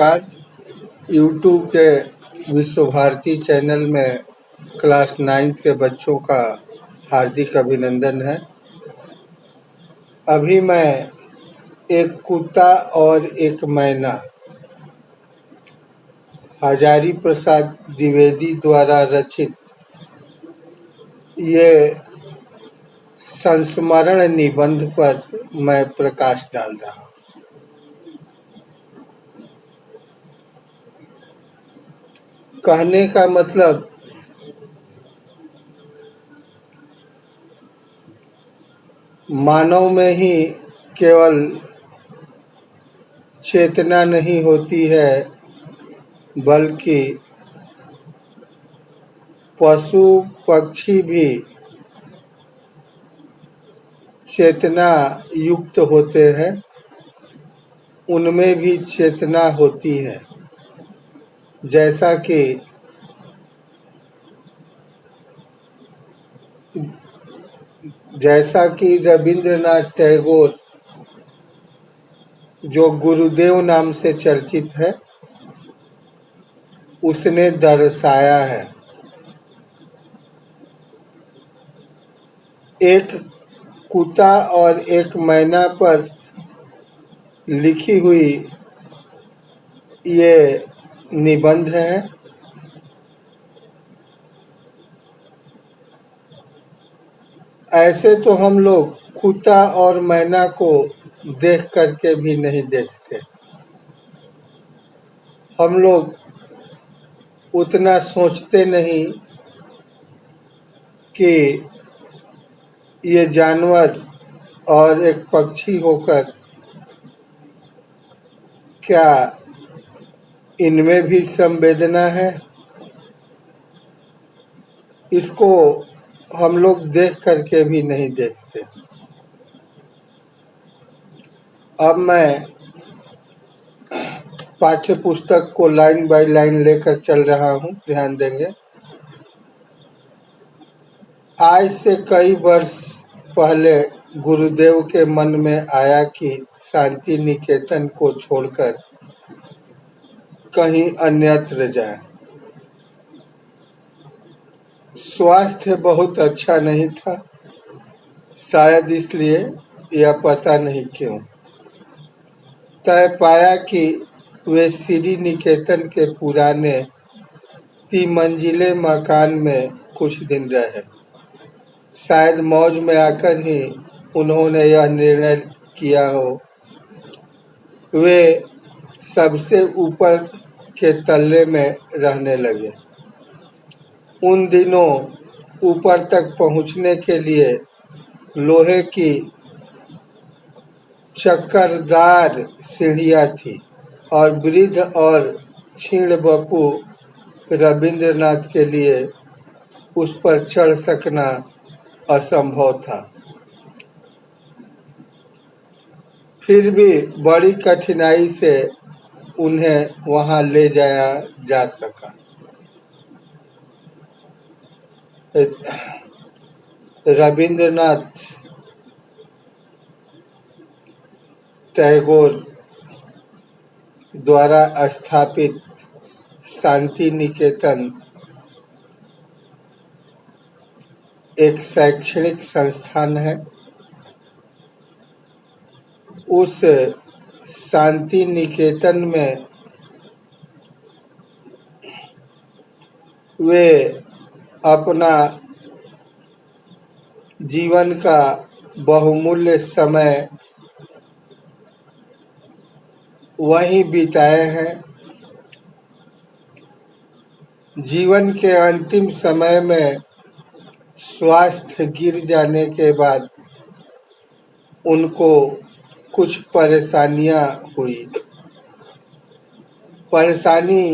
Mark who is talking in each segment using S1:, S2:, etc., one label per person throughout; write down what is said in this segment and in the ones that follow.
S1: नमस्कार। यूट्यूब के विश्व भारती चैनल में क्लास 9th के बच्चों का हार्दिक अभिनंदन है। अभी मैं एक कुत्ता और एक मैना हजारी प्रसाद द्विवेदी द्वारा रचित ये संस्मरण निबंध पर मैं प्रकाश डाल रहा हूँ। कहने का मतलब मानव में ही केवल चेतना नहीं होती है, बल्कि पशु पक्षी भी चेतना युक्त होते हैं, उनमें भी चेतना होती है। जैसा कि रविंद्रनाथ टैगोर, जो गुरुदेव नाम से चर्चित है, उसने दर्शाया है। एक कुत्ता और एक मैना पर लिखी हुई ये निबंध है। ऐसे तो हम लोग कुत्ता और मैना को देख करके भी नहीं देखते। हम लोग उतना सोचते नहीं कि ये जानवर और एक पक्षी होकर क्या इनमें भी संवेदना है। इसको हम लोग देख करके भी नहीं देखते। अब मैं पाठ्य पुस्तक को लाइन बाय लाइन लेकर चल रहा हूँ, ध्यान देंगे। आज से कई वर्ष पहले गुरुदेव के मन में आया कि शांति निकेतन को छोड़कर कहीं अन्यत्र जाए। स्वास्थ्य बहुत अच्छा नहीं था, शायद इसलिए, या पता नहीं क्यों। तय पाया कि वे श्री निकेतन के पुराने 3 मंजिले मकान में कुछ दिन रहे। शायद मौज में आकर ही उन्होंने यह निर्णय किया हो। वे सबसे ऊपर के तल्ले में रहने लगे। उन दिनों ऊपर तक पहुंचने के लिए लोहे की चक्करदार सीढ़ियां थी और वृद्ध और क्षीण बपू रविंद्रनाथ के लिए उस पर चढ़ सकना असंभव था। फिर भी बड़ी कठिनाई से उन्हें वहां ले जाया जा सका। रविंद्रनाथ टैगोर द्वारा स्थापित शांति निकेतन एक शैक्षणिक संस्थान है। उस शांति निकेतन में वे अपना जीवन का बहुमूल्य समय वहीं बिताए हैं। जीवन के अंतिम समय में स्वास्थ्य गिर जाने के बाद उनको कुछ परेशानियां हुई। परेशानी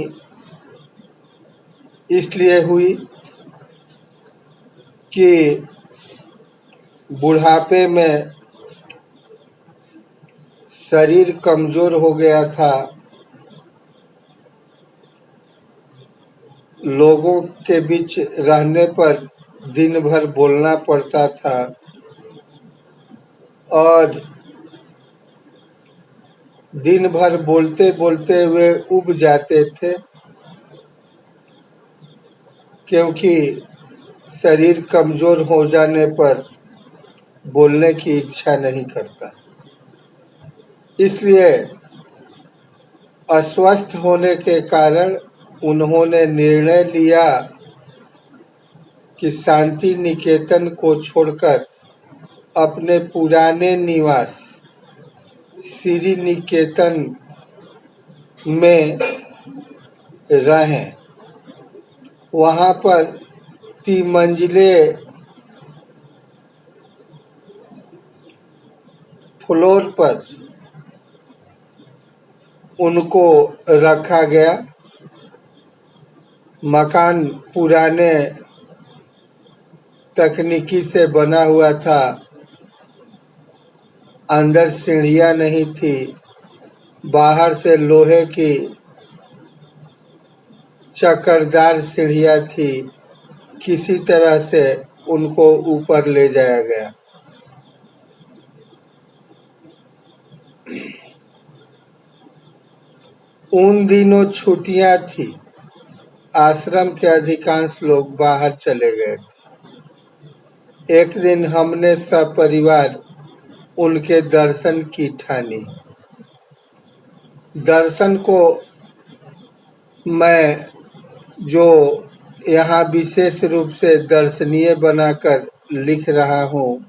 S1: इसलिए हुई कि बुढ़ापे में शरीर कमजोर हो गया था। लोगों के बीच रहने पर दिन भर बोलना पड़ता था और दिन भर बोलते बोलते वे उब जाते थे, क्योंकि शरीर कमजोर हो जाने पर बोलने की इच्छा नहीं करता। इसलिए अस्वस्थ होने के कारण उन्होंने निर्णय लिया कि शांति निकेतन को छोड़कर अपने पुराने निवास श्री निकेतन में रहें। वहाँ पर 3 मंजिले फ्लोर पर उनको रखा गया। मकान पुराने तकनीकी से बना हुआ था, अंदर सीढ़ियाँ नहीं थी, बाहर से लोहे की चक्करदार सीढ़ियाँ थी। किसी तरह से उनको ऊपर ले जाया गया। उन दिनों छुट्टियां थी, आश्रम के अधिकांश लोग बाहर चले गए थे। एक दिन हमने सपरिवार उनके दर्शन की ठानी। दर्शन को मैं जो यहाँ विशेष रूप से दर्शनीय बनाकर लिख रहा हूँ,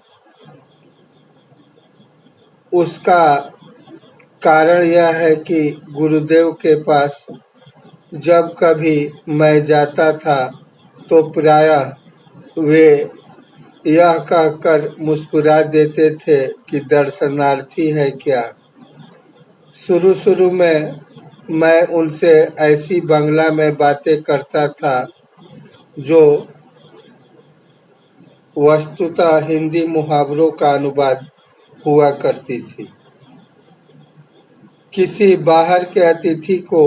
S1: उसका कारण यह है कि गुरुदेव के पास जब कभी मैं जाता था तो प्रायः वे यह कहकर मुस्कुरा देते थे कि दर्शनार्थी है क्या। शुरू शुरू में मैं उनसे ऐसी बांग्ला में बातें करता था जो वस्तुतः हिंदी मुहावरों का अनुवाद हुआ करती थी। किसी बाहर के अतिथि को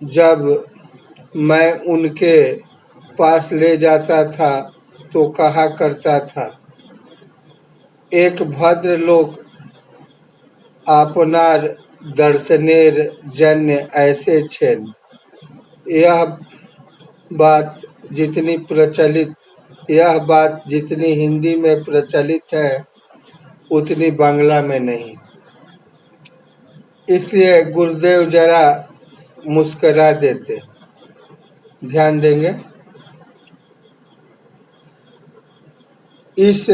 S1: जब मैं उनके पास ले जाता था तो कहा करता था, एक भद्र लोक आपनार दर्शनेर जन्य ऐसे छेन। यह बात जितनी हिंदी में प्रचलित है उतनी बांग्ला में नहीं। इसलिए गुरुदेव जरा मुस्करा देते। ध्यान देंगे। इस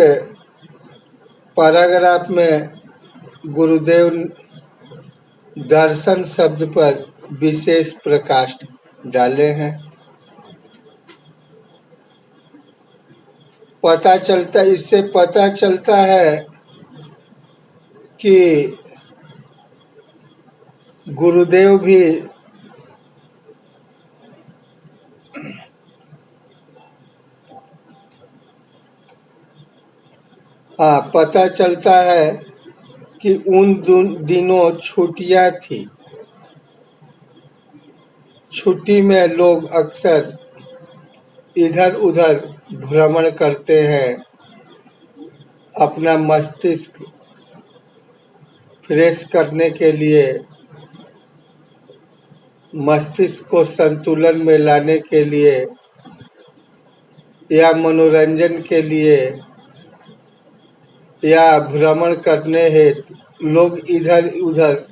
S1: पैराग्राफ में गुरुदेव दर्शन शब्द पर विशेष प्रकाश डाले हैं। इससे पता चलता है कि गुरुदेव भी पता चलता है कि उन दिनों छुट्टियां थी। छुट्टी में लोग अक्सर इधर उधर भ्रमण करते हैं, अपना मस्तिष्क फ्रेश करने के लिए, मस्तिष्क को संतुलन में लाने के लिए या मनोरंजन के लिए या भ्रमण करने हेतु लोग इधर उधर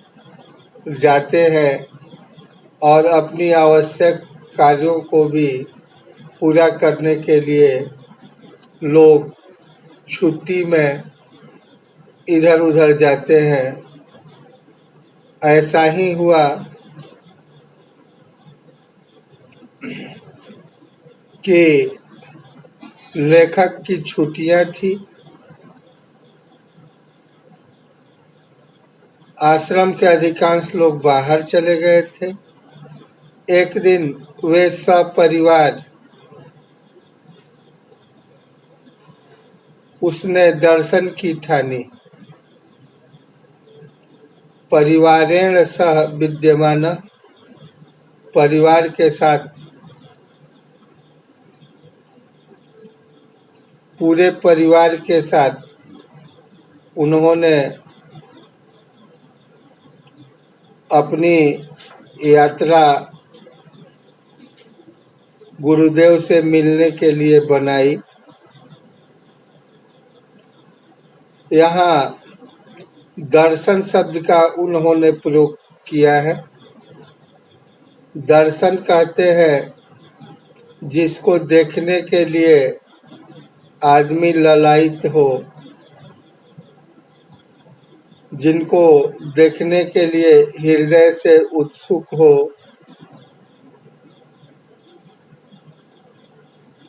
S1: जाते हैं और अपनी आवश्यक कार्यों को भी पूरा करने के लिए लोग छुट्टी में इधर उधर जाते हैं। ऐसा ही हुआ कि लेखक की छुट्टियां थी। आश्रम के अधिकांश लोग बाहर चले गए थे। एक दिन वे सपरिवार उसने दर्शन की ठानी। परिवारेण सह विद्यमान, परिवार के साथ, पूरे परिवार के साथ उन्होंने अपनी यात्रा गुरुदेव से मिलने के लिए बनाई। यहाँ दर्शन शब्द का उन्होंने प्रयोग किया है। दर्शन कहते हैं जिसको देखने के लिए आदमी ललायित हो, जिनको देखने के लिए हृदय से उत्सुक हो,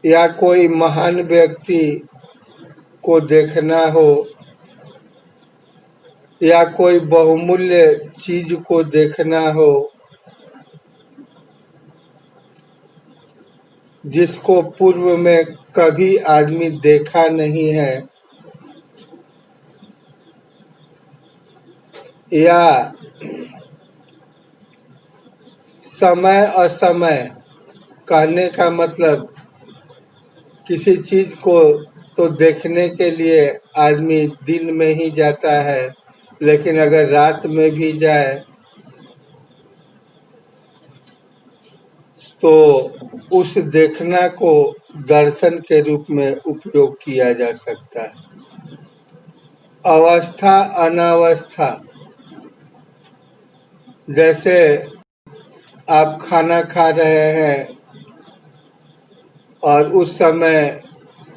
S1: या कोई महान व्यक्ति को देखना हो, या कोई बहुमूल्य चीज को देखना हो, जिसको पूर्व में कभी आदमी देखा नहीं है, या समय असमय कहने का मतलब किसी चीज को तो देखने के लिए आदमी दिन में ही जाता है, लेकिन अगर रात में भी जाए तो उस देखना को दर्शन के रूप में उपयोग किया जा सकता है। अवस्था अनावस्था, जैसे आप खाना खा रहे हैं और उस समय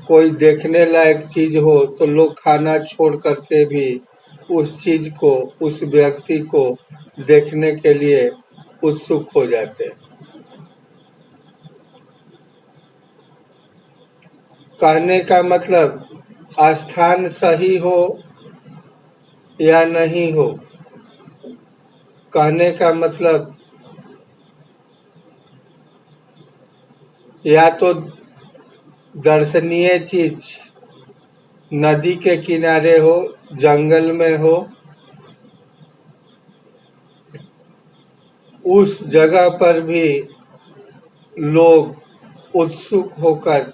S1: कोई देखने लायक चीज हो तो लोग खाना छोड़ करके भी उस चीज को, उस व्यक्ति को देखने के लिए उत्सुक हो जाते हैं। कहने का मतलब स्थान सही हो या नहीं हो, कहने का मतलब या तो दर्शनीय चीज नदी के किनारे हो, जंगल में हो, उस जगह पर भी लोग उत्सुक होकर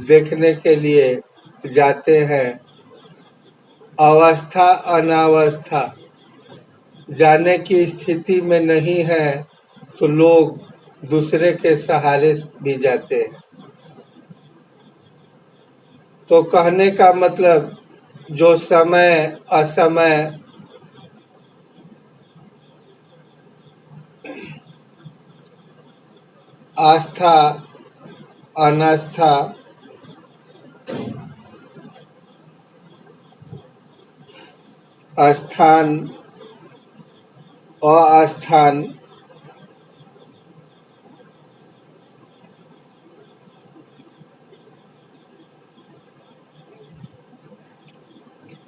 S1: देखने के लिए जाते हैं। अवस्था अनावस्था, जाने की स्थिति में नहीं है तो लोग दूसरे के सहारे भी जाते हैं। तो कहने का मतलब जो समय असमय, आस्था अनास्था, स्थान अस्थान,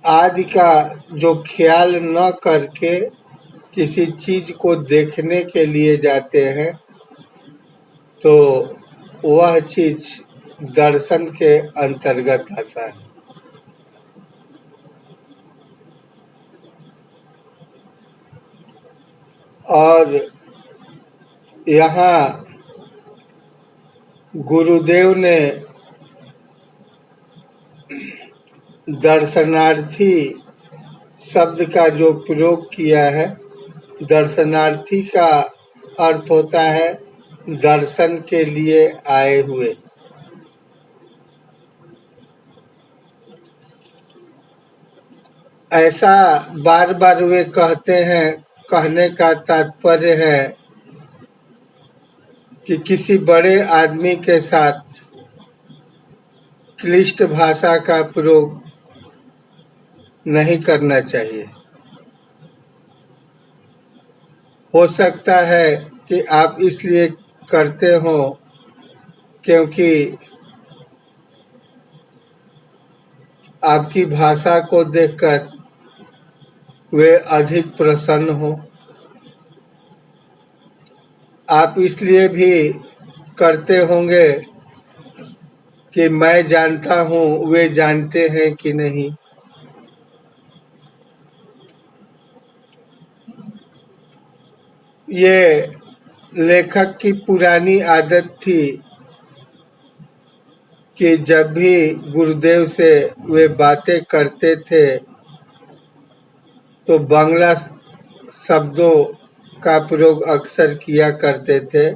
S1: आदि का जो ख्याल न करके किसी चीज को देखने के लिए जाते हैं तो वह चीज दर्शन के अंतर्गत आता है। और यहाँ गुरुदेव ने दर्शनार्थी शब्द का जो प्रयोग किया है, दर्शनार्थी का अर्थ होता है दर्शन के लिए आए हुए। ऐसा बार बार वे कहते हैं, कहने का तात्पर्य है कि किसी बड़े आदमी के साथ क्लिष्ट भाषा का प्रयोग नहीं करना चाहिए। हो सकता है कि आप इसलिए करते हो क्योंकि आपकी भाषा को देखकर वे अधिक प्रसन्न हो। आप इसलिए भी करते होंगे कि मैं जानता हूँ वे जानते हैं कि नहीं। ये लेखक की पुरानी आदत थी कि जब भी गुरुदेव से वे बातें करते थे तो बांग्ला शब्दों का प्रयोग अक्सर किया करते थे।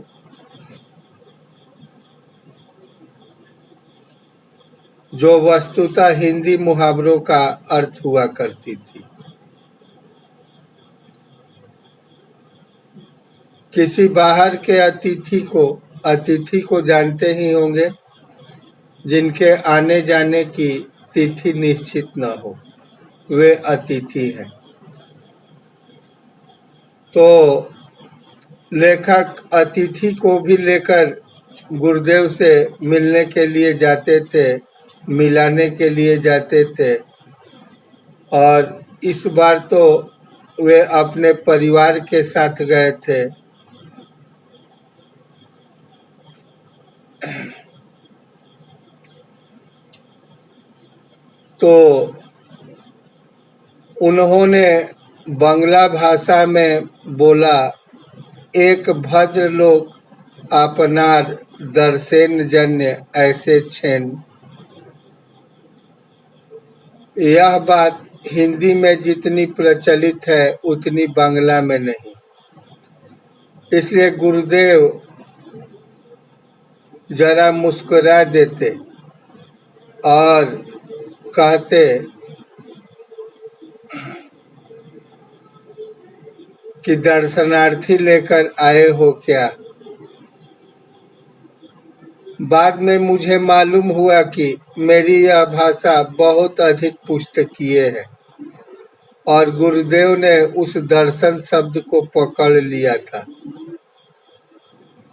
S1: जो वस्तुतः हिंदी मुहावरों का अर्थ हुआ करती थी। किसी बाहर के अतिथि को जानते ही होंगे, जिनके आने जाने की तिथि निश्चित न हो, वे अतिथि हैं। तो लेखक अतिथि को भी लेकर गुरुदेव से मिलने के लिए जाते थे, मिलाने के लिए जाते थे, और इस बार तो वे अपने परिवार के साथ गए थे। तो उन्होंने बांग्ला भाषा में बोला, एक भद्र लोक आपनार दर्शन जन्य ऐसे छेन। यह बात हिंदी में जितनी प्रचलित है उतनी बांग्ला में नहीं। इसलिए गुरुदेव जरा मुस्कुरा देते और कहते कि दर्शनार्थी लेकर आए हो क्या। बाद में मुझे मालूम हुआ कि मेरी यह भाषा बहुत अधिक पुस्तकीय है और गुरुदेव ने उस दर्शन शब्द को पकड़ लिया था।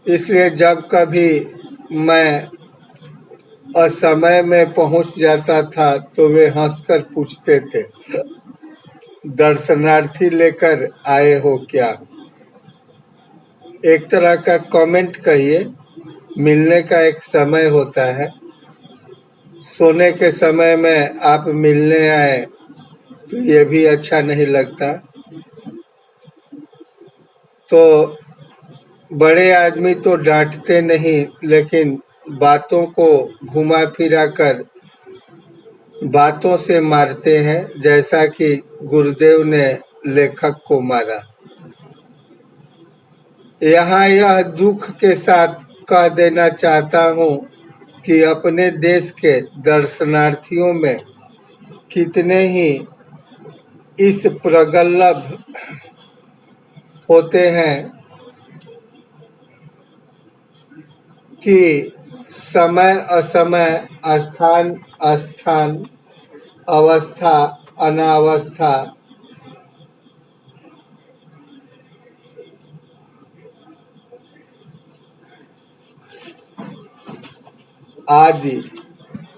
S1: इसलिए जब कभी मैं असमय में पहुंच जाता था तो वे हंसकर पूछते थे, दर्शनार्थी लेकर आए हो क्या। एक तरह का कमेंट कहिए। मिलने का एक समय होता है, सोने के समय में आप मिलने आए तो ये भी अच्छा नहीं लगता। तो बड़े आदमी तो डांटते नहीं, लेकिन बातों को घुमा फिरा कर बातों से मारते हैं, जैसा कि गुरुदेव ने लेखक को मारा। यहाँ यह दुख के साथ कह देना चाहता हूँ कि अपने देश के दर्शनार्थियों में कितने ही इस प्रगल्भ होते हैं कि समय असमय, स्थान अस्थान, अवस्था अनावस्था आदि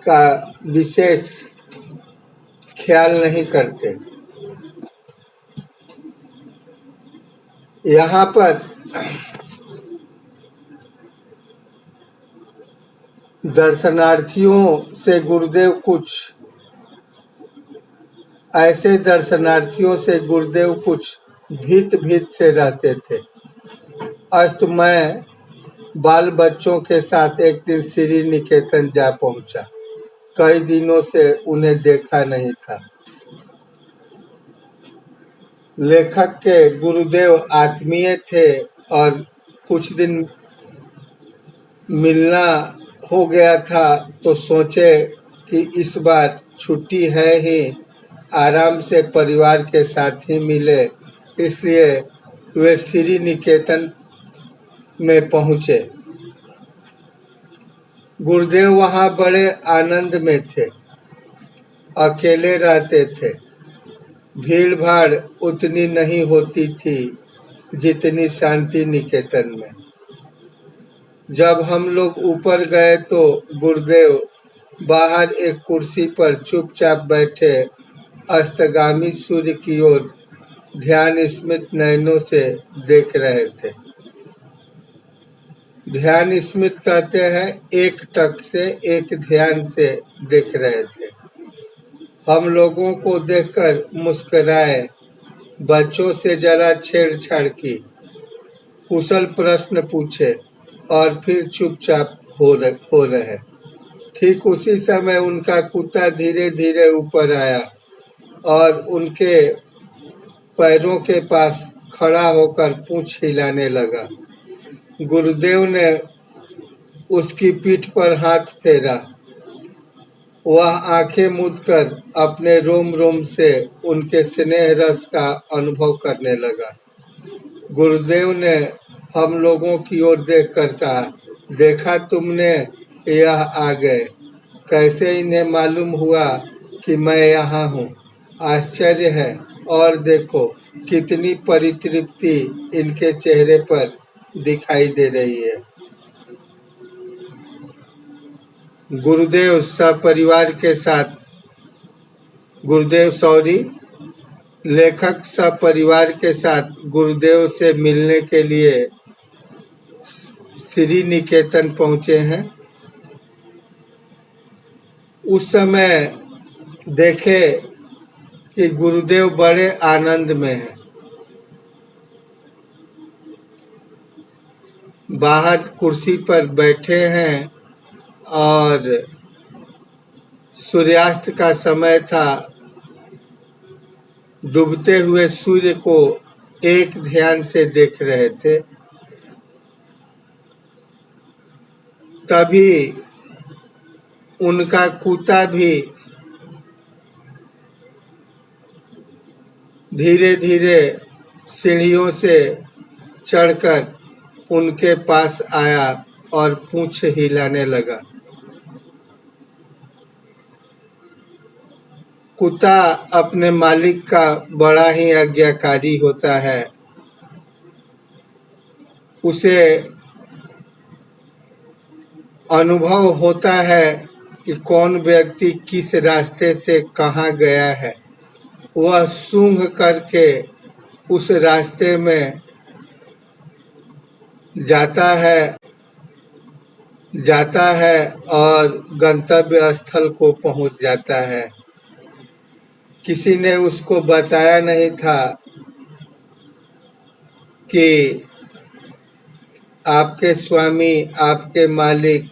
S1: का विशेष ख्याल नहीं करते। यहाँ पर दर्शनार्थियों से गुरुदेव कुछ भीत से रहते थे। अस्त मैं बाल बच्चों के साथ एक दिन श्री निकेतन जा पहुंचा। कई दिनों से उन्हें देखा नहीं था। लेखक के गुरुदेव आत्मीय थे और कुछ दिन मिलना हो गया था, तो सोचे कि इस बार छुट्टी है ही, आराम से परिवार के साथ ही मिले। इसलिए वे श्री निकेतन में पहुंचे। गुरुदेव वहां बड़े आनंद में थे, अकेले रहते थे। भीड़ भाड़ उतनी नहीं होती थी जितनी शांति निकेतन में। जब हम लोग ऊपर गए तो गुरुदेव बाहर एक कुर्सी पर चुपचाप बैठे अस्तगामी सूर्य की ओर ध्यान स्मित नयनों से देख रहे थे। ध्यान स्मित कहते हैं एक टक से, एक ध्यान से देख रहे थे। हम लोगों को देखकर मुस्कुराए, बच्चों से जरा छेड़छाड़ की, कुशल प्रश्न पूछे और फिर चुपचाप हो रहे। ठीक उसी समय उनका कुत्ता धीरे धीरे ऊपर आया और उनके पैरों के पास खड़ा होकर पूंछ हिलाने लगा। गुरुदेव ने उसकी पीठ पर हाथ फेरा। वह आंखें मूंदकर अपने रोम रोम से उनके स्नेह रस का अनुभव करने लगा। गुरुदेव ने हम लोगों की ओर देखकर कहा, देखा तुमने, यह आ गए। कैसे इन्हें मालूम हुआ कि मैं यहाँ हूँ? आश्चर्य है। और देखो कितनी परितृप्ति इनके चेहरे पर दिखाई दे रही है। लेखक सपरिवार के साथ गुरुदेव से मिलने के लिए श्री निकेतन पहुँचे हैं। उस समय देखे कि गुरुदेव बड़े आनंद में हैं। बाहर कुर्सी पर बैठे हैं और सूर्यास्त का समय था। डूबते हुए सूर्य को एक ध्यान से देख रहे थे। तभी उनका कुत्ता भी धीरे धीरे सीढ़ियों से चढ़कर उनके पास आया और पूंछ हिलाने लगा। कुत्ता अपने मालिक का बड़ा ही आज्ञाकारी होता है। उसे अनुभव होता है कि कौन व्यक्ति किस रास्ते से कहाँ गया है। वह सूंघ करके उस रास्ते में जाता है और गंतव्य स्थल को पहुंच जाता है। किसी ने उसको बताया नहीं था कि आपके स्वामी, आपके मालिक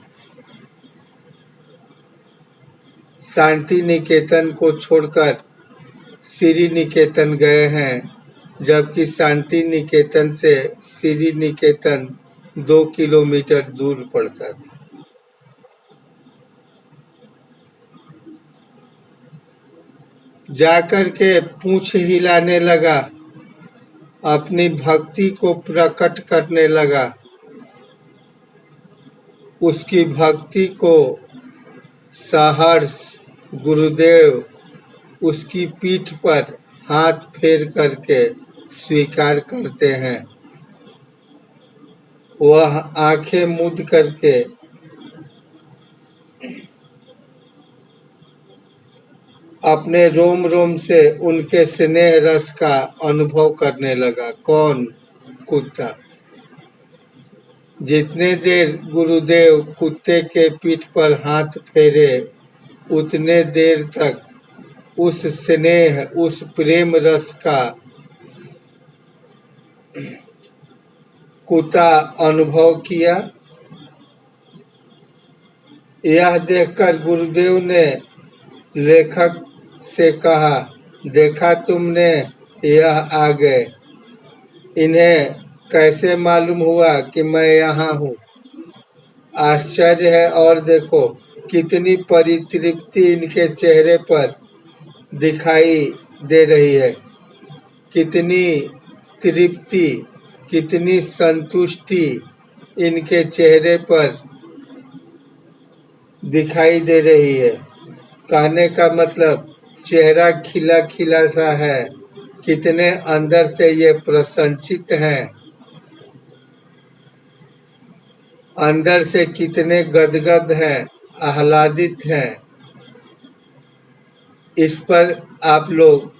S1: शांति निकेतन को छोड़कर श्री निकेतन गए हैं, जबकि शांति निकेतन से श्री निकेतन 2 किलोमीटर दूर पड़ता था। जाकर के पूंछ हिलाने लगा, अपनी भक्ति को प्रकट करने लगा। उसकी भक्ति को सहर्ष गुरुदेव उसकी पीठ पर हाथ फेर करके स्वीकार करते हैं। वह आंखें मूंद करके अपने रोम रोम से उनके स्नेह रस का अनुभव करने लगा। कौन? कुत्ता। जितने देर गुरुदेव कुत्ते के पीठ पर हाथ फेरे, उतने देर तक उस स्नेह, उस प्रेम रस का कुत्ता अनुभव किया। यह देखकर गुरुदेव ने लेखक से कहा, देखा तुमने, यह आ गए। इन्हें कैसे मालूम हुआ कि मैं यहाँ हूँ? आश्चर्य है। और देखो कितनी परितृप्ति इनके चेहरे पर दिखाई दे रही है। कितनी तृप्ति, कितनी संतुष्टि इनके चेहरे पर दिखाई दे रही है। कहने का मतलब चेहरा खिला खिला सा है। कितने अंदर से ये प्रसन्नचित्त हैं, अंदर से कितने गदगद हैं, आह्लादित हैं। इस पर आप लोग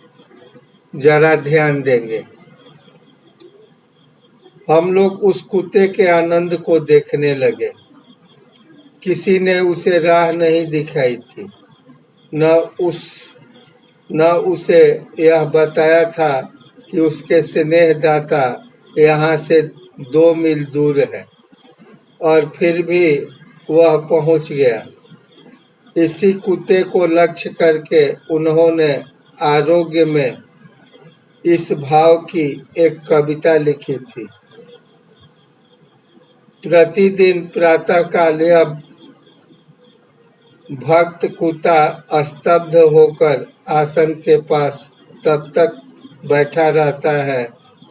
S1: जरा ध्यान देंगे। हम लोग उस कुत्ते के आनंद को देखने लगे। किसी ने उसे राह नहीं दिखाई थी, न उसे यह बताया था कि उसके स्नेहदाता यहाँ से 2 मील दूर है, और फिर भी वह पहुँच गया। इसी कुत्ते को लक्ष्य करके उन्होंने आरोग्य में इस भाव की एक कविता लिखी थी। प्रतिदिन प्रातःकाल यह भक्त कुत्ता स्तब्ध होकर आसन के पास तब तक बैठा रहता है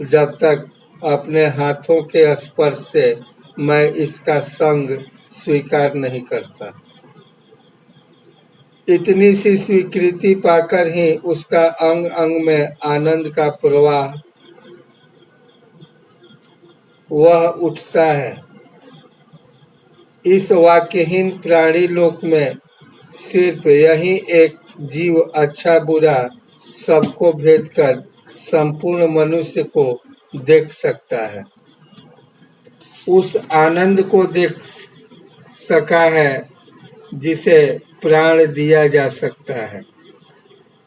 S1: जब तक अपने हाथों के स्पर्श से मैं इसका संग स्वीकार नहीं करता। इतनी सी स्वीकृति पाकर ही उसका अंग अंग में आनंद का प्रवाह वह उठता है। इस वाक्यहीन प्राणी लोक में सिर्फ यही एक जीव अच्छा बुरा सबको भेद कर संपूर्ण मनुष्य को देख सकता है, उस आनंद को देख सका है जिसे प्राण दिया जा सकता है,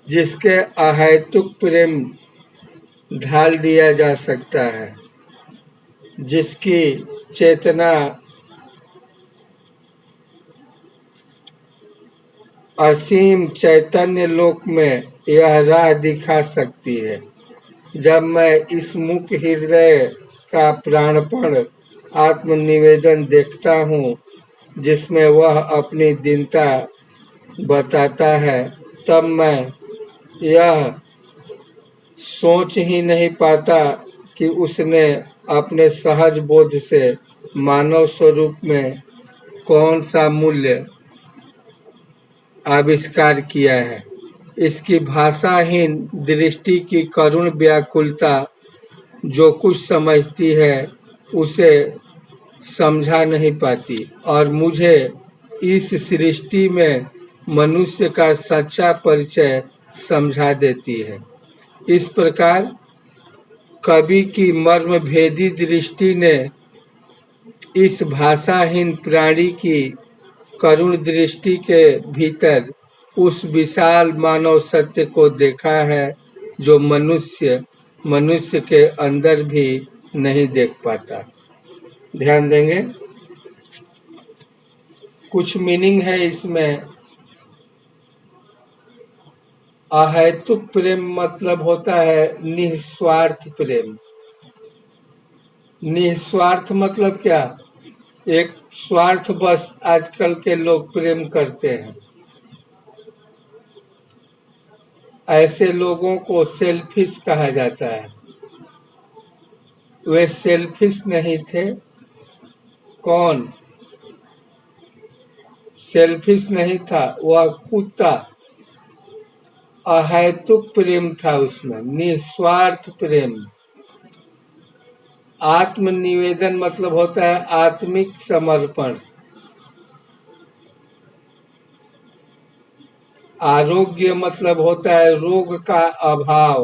S1: जिसके अहेतुक प्रेम ढाल दिया जा सकता है, जिसकी चेतना असीम चैतन्य लोक में यह राह दिखा सकती है। जब मैं इस मुख हृदय का प्राणपण आत्मनिवेदन देखता हूँ जिसमें वह अपनी दीनता बताता है, तब मैं यह सोच ही नहीं पाता कि उसने अपने सहज बोध से मानव स्वरूप में कौन सा मूल्य आविष्कार किया है। इसकी भाषाहीन दृष्टि की करुण व्याकुलता जो कुछ समझती है उसे समझा नहीं पाती और मुझे इस सृष्टि में मनुष्य का सच्चा परिचय समझा देती है। इस प्रकार कवि की मर्म भेदी दृष्टि ने इस भाषाहीन प्राणी की करुण दृष्टि के भीतर उस विशाल मानव सत्य को देखा है जो मनुष्य के अंदर भी नहीं देख पाता। ध्यान देंगे, कुछ मीनिंग है इसमें। अहेतुक प्रेम मतलब होता है निस्वार्थ प्रेम। निस्वार्थ मतलब क्या? एक स्वार्थ बस आजकल के लोग प्रेम करते हैं। ऐसे लोगों को सेल्फिश कहा जाता है। वे सेल्फिश नहीं थे। कौन सेल्फिश नहीं था? वह कुत्ता। अहेतुक प्रेम था उसमें, निस्वार्थ प्रेम। आत्मनिवेदन मतलब होता है आत्मिक समर्पण। आरोग्य मतलब होता है रोग का अभाव।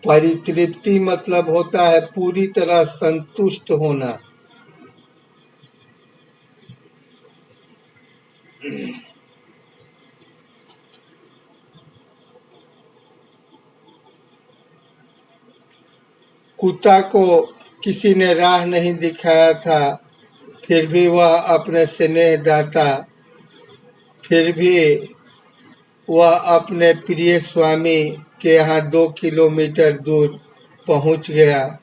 S1: परितृप्ति मतलब होता है पूरी तरह संतुष्ट होना। कुत्ता को किसी ने राह नहीं दिखाया था, फिर भी वह अपने स्नेह दाता, फिर भी वह अपने प्रिय स्वामी के यहाँ 2 किलोमीटर दूर पहुंच गया।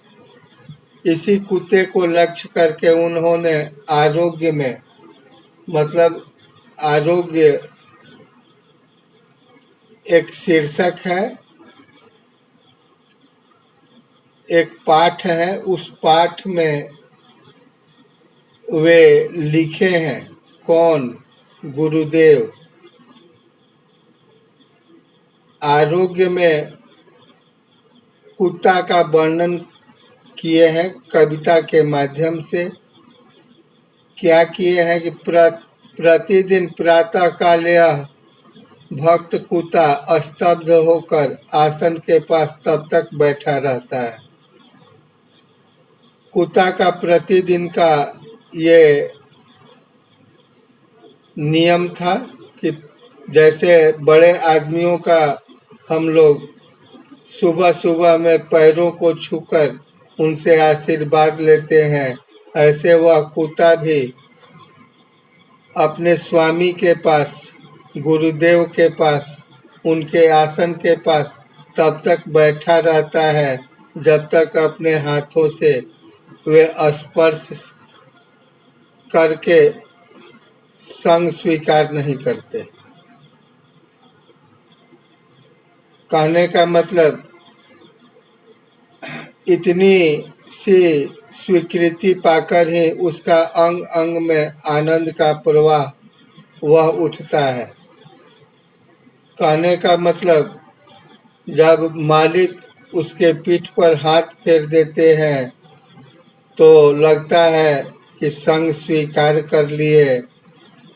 S1: इसी कुत्ते को लक्ष्य करके उन्होंने आरोग्य में, मतलब आरोग्य एक शीर्षक है, एक पाठ है, उस पाठ में वे लिखे हैं। कौन? गुरुदेव। आरोग्य में कुत्ता का वर्णन किए हैं कविता के माध्यम से। क्या किए हैं कि प्रतिदिन प्रातः काल यह भक्त कुत्ता स्तब्ध होकर आसन के पास तब तक बैठा रहता है। कुत्ता का प्रतिदिन का ये नियम था कि जैसे बड़े आदमियों का हम लोग सुबह सुबह में पैरों को छूकर उनसे आशीर्वाद लेते हैं, ऐसे वह कुत्ता भी अपने स्वामी के पास गुरुदेव के पास, उनके आसन के पास तब तक बैठा रहता है जब तक अपने हाथों से वे स्पर्श करके संग स्वीकार नहीं करते। कहने का मतलब इतनी सी स्वीकृति पाकर ही उसका अंग अंग में आनंद का प्रवाह वह उठता है। कहने का मतलब जब मालिक उसके पीठ पर हाथ फेर देते हैं तो लगता है कि संग स्वीकार कर लिए,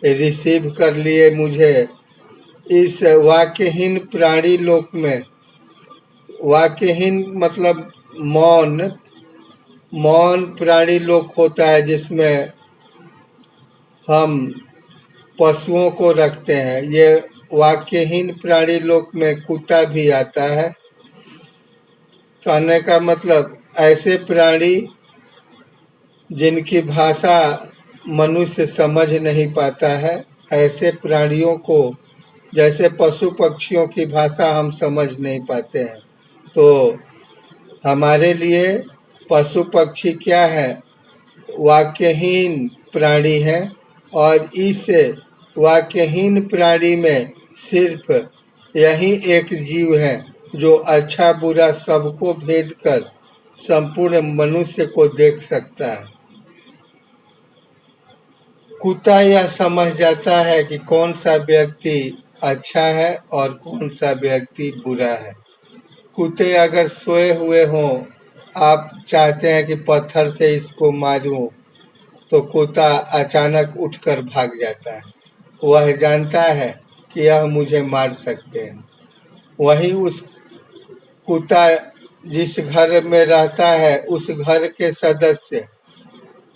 S1: रिसीव कर लिए मुझे। इस वाक्यहीन प्राणी लोक में, वाक्यहीन मतलब मौन प्राणी लोक होता है जिसमें हम पशुओं को रखते हैं। ये वाक्यहीन प्राणी लोक में कुत्ता भी आता है। कहने का मतलब ऐसे प्राणी जिनकी भाषा मनुष्य समझ नहीं पाता है, ऐसे प्राणियों को, जैसे पशु पक्षियों की भाषा हम समझ नहीं पाते हैं, तो हमारे लिए पशु पक्षी क्या है? वाक्यहीन प्राणी है। और इस वाक्यहीन प्राणी में सिर्फ यही एक जीव है जो अच्छा बुरा सबको भेद कर संपूर्ण मनुष्य को देख सकता है। कुत्ता यह समझ जाता है कि कौन सा व्यक्ति अच्छा है और कौन सा व्यक्ति बुरा है। कुत्ते अगर सोए हुए हों, आप चाहते हैं कि पत्थर से इसको मारूं, तो कुत्ता अचानक उठकर भाग जाता है। वह जानता है कि यह मुझे मार सकते हैं। वहीं उस कुत्ता जिस घर में रहता है, उस घर के सदस्य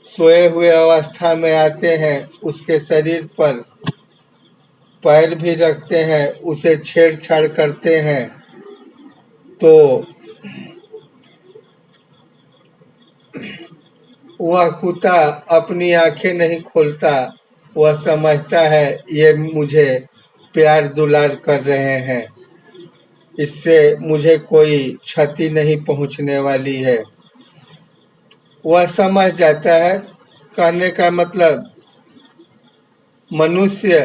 S1: सोए हुए अवस्था में आते हैं, उसके शरीर पर पैर भी रखते हैं, उसे छेड़छाड़ करते हैं, तो वह कुत्ता अपनी आंखें नहीं खोलता। वह समझता है ये मुझे प्यार दुलार कर रहे हैं, इससे मुझे कोई क्षति नहीं पहुंचने वाली है। वह समझ जाता है। कहने का मतलब मनुष्य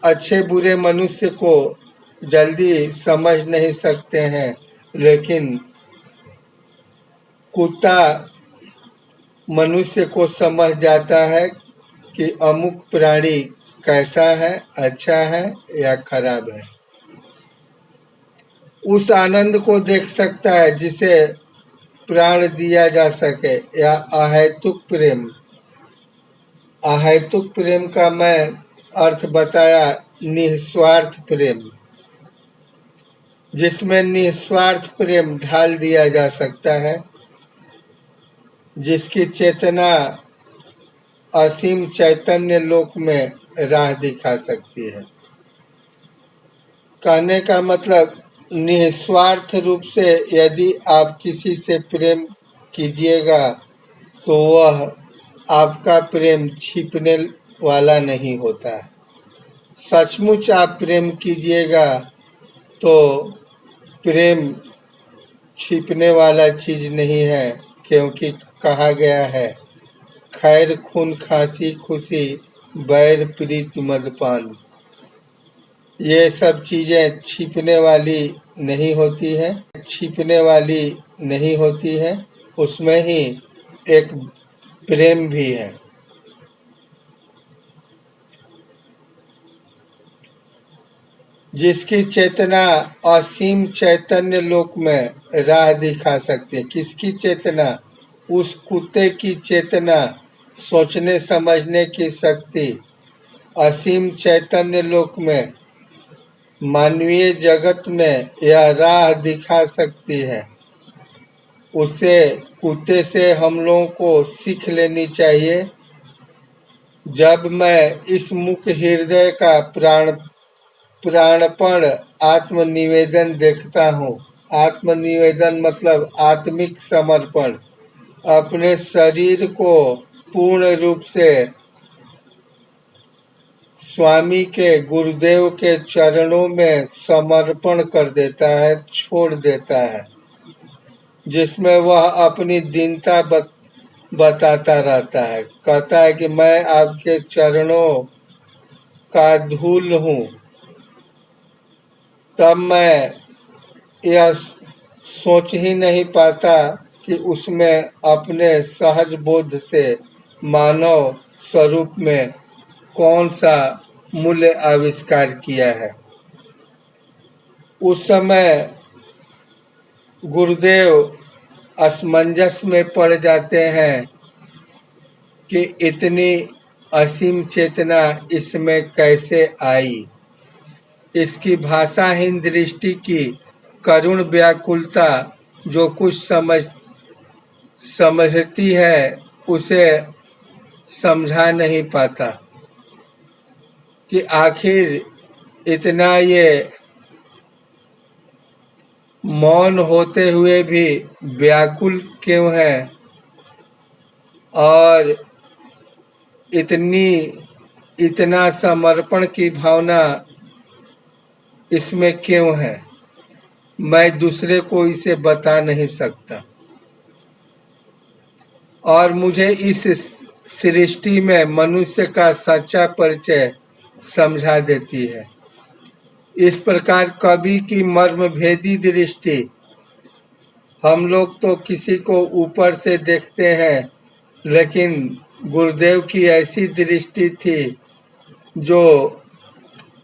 S1: अच्छे बुरे मनुष्य को जल्दी समझ नहीं सकते हैं, लेकिन कुत्ता मनुष्य को समझ जाता है कि अमुक प्राणी कैसा है, अच्छा है या खराब है। उस आनंद को देख सकता है जिसे प्राण दिया जा सके, या अहैतुक प्रेम। अहैतुक प्रेम का मैं अर्थ बताया, निस्वार्थ प्रेम, जिसमें निस्वार्थ प्रेम ढाल दिया जा सकता है, जिसकी चेतना असीम चैतन्य लोक में राह दिखा सकती है। कहने का मतलब निस्वार्थ रूप से यदि आप किसी से प्रेम कीजिएगा तो वह आपका प्रेम छिपने वाला नहीं होता है। सचमुच आप प्रेम कीजिएगा तो प्रेम छिपने वाला चीज नहीं है, क्योंकि कहा गया है खैर खून खांसी खुशी बैर प्रीत मदपान। ये सब चीजें छिपने वाली नहीं होती है, छिपने वाली नहीं होती है। उसमें ही एक प्रेम भी है। जिसकी चेतना असीम चैतन्य लोक में राह दिखा सकती है। किसकी चेतना? उस कुत्ते की चेतना, सोचने समझने की शक्ति असीम चैतन्य लोक में, मानवीय जगत में यह राह दिखा सकती है। उसे कुत्ते से हम लोगों को सीख लेनी चाहिए। जब मैं इस मुख हृदय का प्राणपण आत्मनिवेदन देखता हूँ, आत्मनिवेदन मतलब आत्मिक समर्पण, अपने शरीर को पूर्ण रूप से स्वामी के गुरुदेव के चरणों में समर्पण कर देता है, छोड़ देता है, जिसमें वह अपनी दीनता बताता रहता है। कहता है कि मैं आपके चरणों का धूल हूँ। तब मैं यह सोच ही नहीं पाता कि उसमें अपने सहज बोध से मानव स्वरूप में कौन सा मूल्य आविष्कार किया है। उस समय गुरुदेव असमंजस में पड़ जाते हैं कि इतनी असीम चेतना इसमें कैसे आई। इसकी भाषाहीन दृष्टि की करुण व्याकुलता जो कुछ समझती है उसे समझा नहीं पाता कि आखिर इतना ये मौन होते हुए भी व्याकुल क्यों है और इतना समर्पण की भावना इसमें क्यों है। मैं दूसरे को इसे बता नहीं सकता और मुझे इस सृष्टि में मनुष्य का सच्चा परिचय समझा देती है। इस प्रकार कवि की मर्म भेदी दृष्टि, हम लोग तो किसी को ऊपर से देखते हैं, लेकिन गुरुदेव की ऐसी दृष्टि थी जो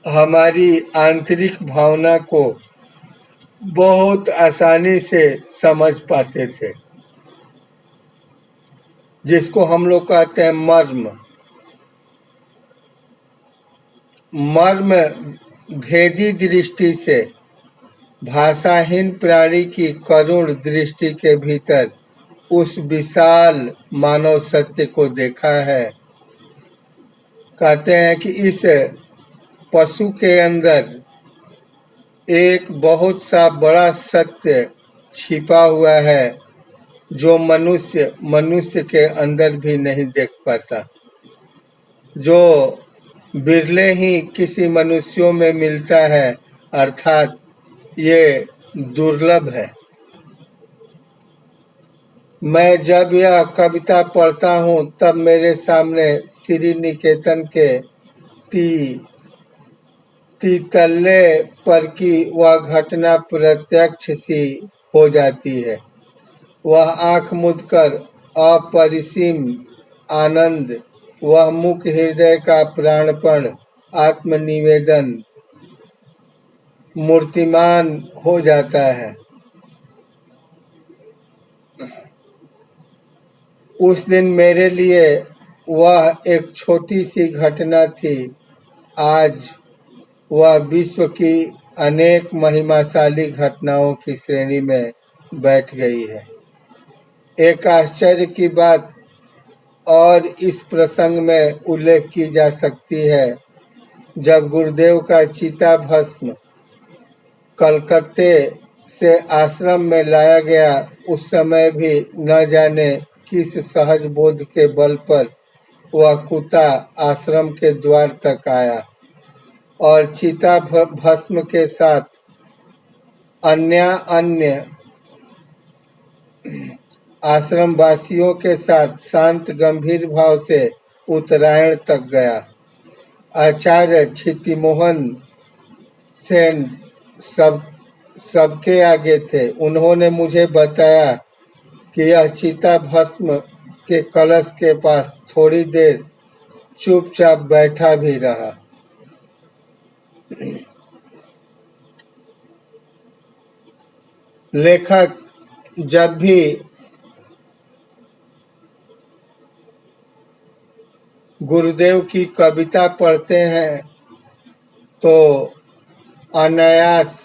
S1: हमारी आंतरिक भावना को बहुत आसानी से समझ पाते थे, जिसको हम लोग कहते हैं मर्म। मर्म भेदी दृष्टि से भाषाहीन प्राणी की करुण दृष्टि के भीतर उस विशाल मानव सत्य को देखा है। कहते हैं कि इस पशु के अंदर एक बहुत सा बड़ा सत्य छिपा हुआ है जो मनुष्य के अंदर भी नहीं देख पाता, जो बिरले ही किसी मनुष्यों में मिलता है, अर्थात ये दुर्लभ है। मैं जब यह कविता पढ़ता हूँ तब मेरे सामने श्री निकेतन के तीतल्ले पर की वह घटना प्रत्यक्ष सी हो जाती है। वह आंख मूंदकर अपरिसीम आनंद, वह मुख हृदय का प्राणपण आत्मनिवेदन मूर्तिमान हो जाता है। उस दिन मेरे लिए वह एक छोटी सी घटना थी, आज वह विश्व की अनेक महिमाशाली घटनाओं की श्रेणी में बैठ गई है। एक आश्चर्य की बात और इस प्रसंग में उल्लेख की जा सकती है। जब गुरुदेव का चिता भस्म कलकत्ते से आश्रम में लाया गया, उस समय भी न जाने किस सहज बोध के बल पर वह कुत्ता आश्रम के द्वार तक आया और चिता भस्म के साथ अन्य आश्रम वासियों के साथ शांत गंभीर भाव से उत्तरायण तक गया। आचार्य क्षितिमोहन सेन सबके आगे थे। उन्होंने मुझे बताया कि यह चिता भस्म के कलश के पास थोड़ी देर चुपचाप बैठा भी रहा। लेखक जब भी गुरुदेव की कविता पढ़ते हैं तो अनायास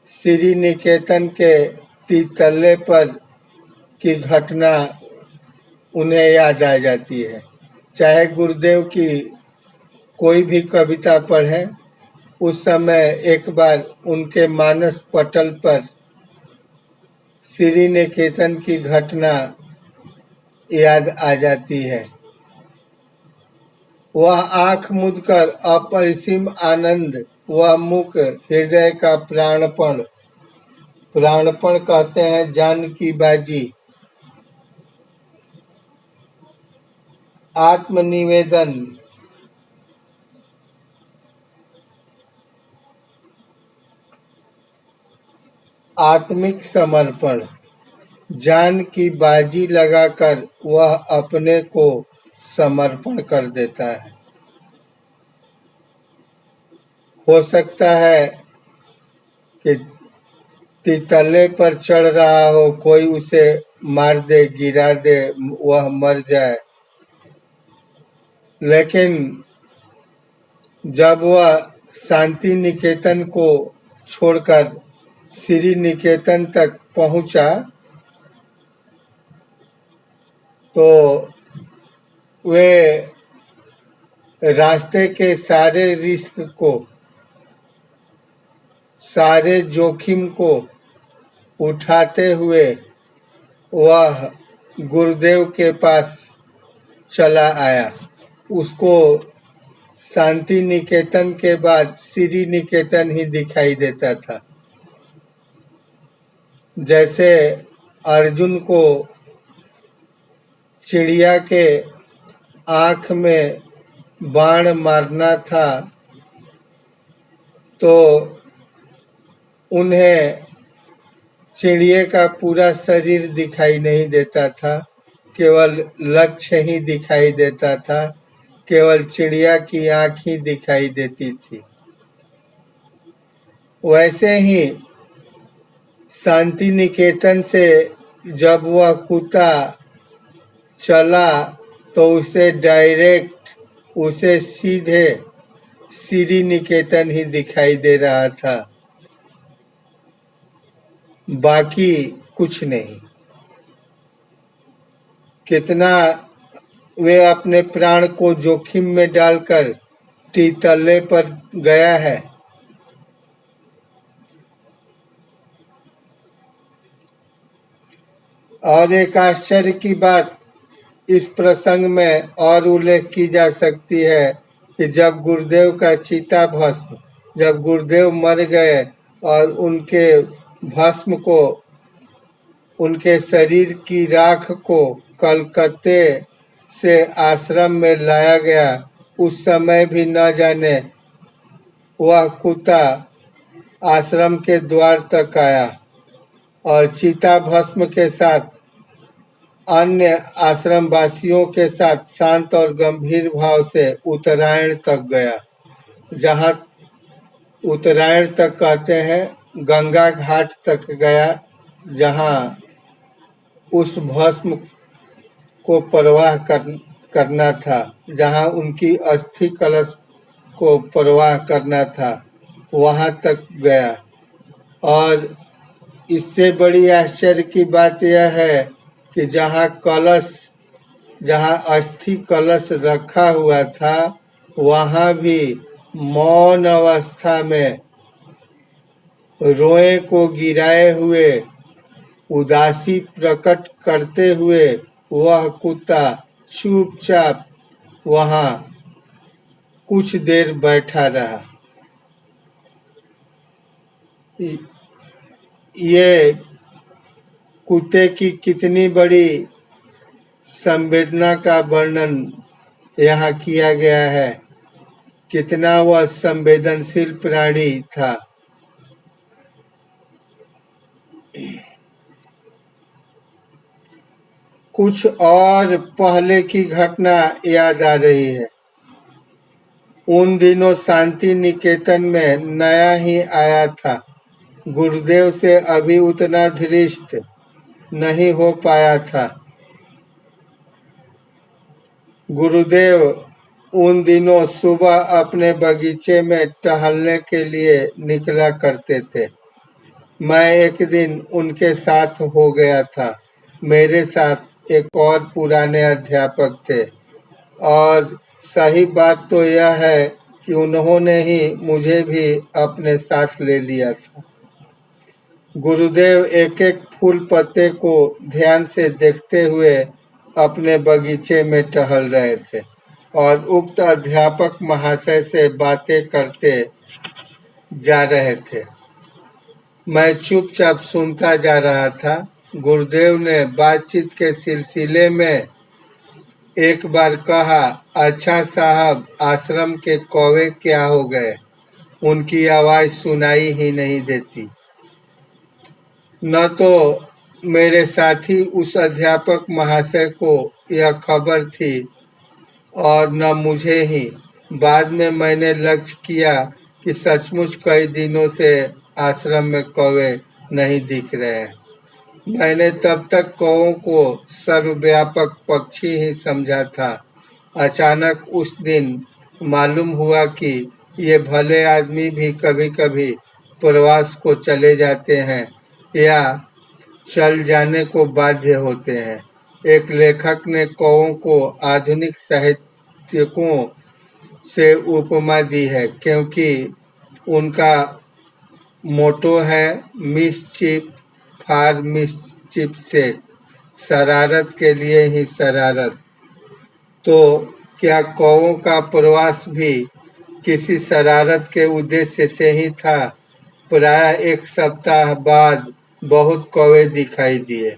S1: श्री निकेतन के तीतल्ले पर की घटना उन्हें याद आ जाती है। चाहे गुरुदेव की कोई भी कविता पढ़ें, उस समय एक बार उनके मानस पटल पर श्री निकेतन की घटना याद आ जाती है। वह आंख मूंदकर अपरिसीम आनंद, वह मुख हृदय का प्राणपण, प्राणपण कहते हैं जान की बाजी, आत्मनिवेदन, आत्मिक समर्पण, जान की बाजी लगाकर वह अपने को समर्पण कर देता है। हो सकता है कि तितले पर चढ़ रहा हो, कोई उसे मार दे, गिरा दे, वह मर जाए, लेकिन जब वह शांति निकेतन को छोड़कर श्री निकेतन तक पहुंचा तो वे रास्ते के सारे रिस्क को, सारे जोखिम को उठाते हुए वह गुरुदेव के पास चला आया। उसको शांति निकेतन के बाद श्री निकेतन ही दिखाई देता था। जैसे अर्जुन को चिड़िया के आँख में बाण मारना था तो उन्हें चिड़िया का पूरा शरीर दिखाई नहीं देता था, केवल लक्ष्य ही दिखाई देता था, केवल चिड़िया की आँख ही दिखाई देती थी। वैसे ही शांति निकेतन से जब वह कुत्ता चला तो उसे सीधे श्री निकेतन ही दिखाई दे रहा था, बाकी कुछ नहीं। कितना वे अपने प्राण को जोखिम में डालकर तितले पर गया है। और एक आश्चर्य की बात इस प्रसंग में और उल्लेख की जा सकती है कि जब गुरुदेव का चिता भस्म, जब गुरुदेव मर गए और उनके भस्म को, उनके शरीर की राख को कलकत्ते से आश्रम में लाया गया, उस समय भी न जाने वह कुत्ता आश्रम के द्वार तक आया और चिता भस्म के साथ अन्य आश्रम वासियों के साथ शांत और गंभीर भाव से उत्तरायण तक गया। जहाँ उत्तरायण तक कहते हैं, गंगा घाट तक गया, जहाँ उस भस्म को प्रवाह करना था, जहाँ उनकी अस्थि कलश को प्रवाह करना था, वहाँ तक गया। और इससे बड़ी आश्चर्य की बात यह है कि जहाँ अस्थि कलश रखा हुआ था, वहाँ भी मौन अवस्था में रोए को गिराए हुए, उदासी प्रकट करते हुए वह कुत्ता चुपचाप वहाँ कुछ देर बैठा रहा। ये कुत्ते की कितनी बड़ी संवेदना का वर्णन यहाँ किया गया है, कितना वह संवेदनशील प्राणी था। कुछ और पहले की घटना याद आ रही है। उन दिनों शांति निकेतन में नया ही आया था, गुरुदेव से अभी उतना धृष्ट नहीं हो पाया था। गुरुदेव उन दिनों सुबह अपने बगीचे में टहलने के लिए निकला करते थे। मैं एक दिन उनके साथ हो गया था। मेरे साथ एक और पुराने अध्यापक थे और सही बात तो यह है कि उन्होंने ही मुझे भी अपने साथ ले लिया था। गुरुदेव एक एक फूल पत्ते को ध्यान से देखते हुए अपने बगीचे में टहल रहे थे। और उक्त अध्यापक महाशय से बातें करते जा रहे थे। मैं चुपचाप सुनता जा रहा था। गुरुदेव ने बातचीत के सिलसिले में एक बार कहा, अच्छा साहब, आश्रम के कौवे क्या हो गए? उनकी आवाज सुनाई ही नहीं देती। न तो मेरे साथी उस अध्यापक महाशय को यह खबर थी और न मुझे ही। बाद में मैंने लक्ष्य किया कि सचमुच कई दिनों से आश्रम में कौवे नहीं दिख रहे हैं। मैंने तब तक कौवों को सर्वव्यापक पक्षी ही समझा था। अचानक उस दिन मालूम हुआ कि ये भले आदमी भी कभी-कभी प्रवास को चले जाते हैं या चल जाने को बाध्य होते हैं। एक लेखक ने कौवों को आधुनिक साहित्यकों से उपमा दी है, क्योंकि उनका मोटो है मिसचिफ फॉर मिसचिफ सेक, शरारत के लिए ही शरारत। तो क्या कौवों का प्रवास भी किसी शरारत के उद्देश्य से ही था? प्राय एक सप्ताह बाद बहुत कौवे दिखाई दिए।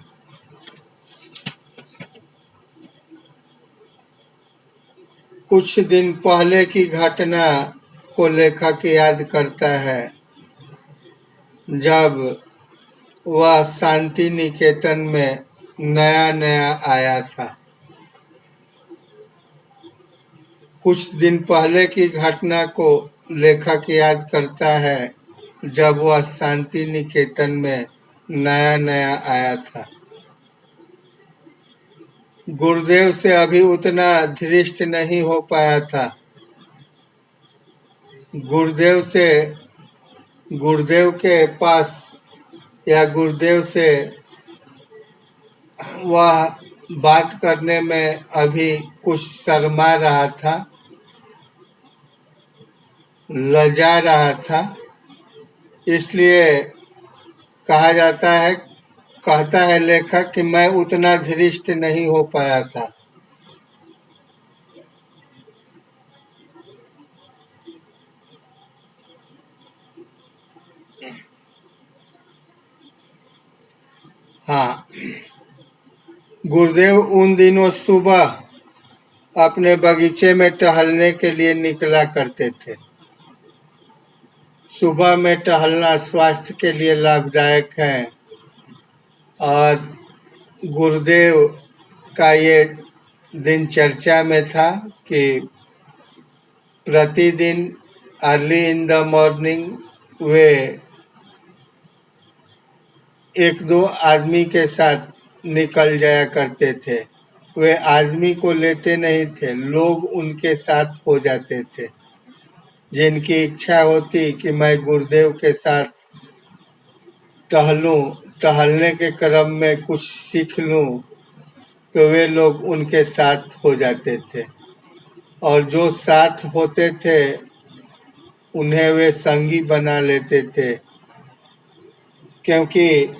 S1: कुछ दिन पहले की घटना को लेखक याद करता है, जब वह शांति निकेतन में नया नया आया था। कुछ दिन पहले की घटना को लेखक याद करता है, जब वह शांति निकेतन में नया नया आया था। गुरुदेव से अभी उतना धृष्ट नहीं हो पाया था। गुरुदेव के पास या गुरुदेव से वह बात करने में अभी कुछ शर्मा रहा था, लजा रहा था। इसलिए कहता है लेखक कि मैं उतना धृष्ट नहीं हो पाया था। हाँ, गुरुदेव उन दिनों सुबह अपने बगीचे में टहलने के लिए निकला करते थे। सुबह में टहलना स्वास्थ्य के लिए लाभदायक है और गुरुदेव का ये दिनचर्या में था कि प्रतिदिन अर्ली इन द मॉर्निंग वे एक दो आदमी के साथ निकल जाया करते थे। वे आदमी को लेते नहीं थे, लोग उनके साथ हो जाते थे। जिनकी इच्छा होती कि मैं गुरुदेव के साथ टहलूं, टहलने के क्रम में कुछ सीख लूं, तो वे लोग उनके साथ हो जाते थे। और जो साथ होते थे उन्हें वे संगी बना लेते थे, क्योंकि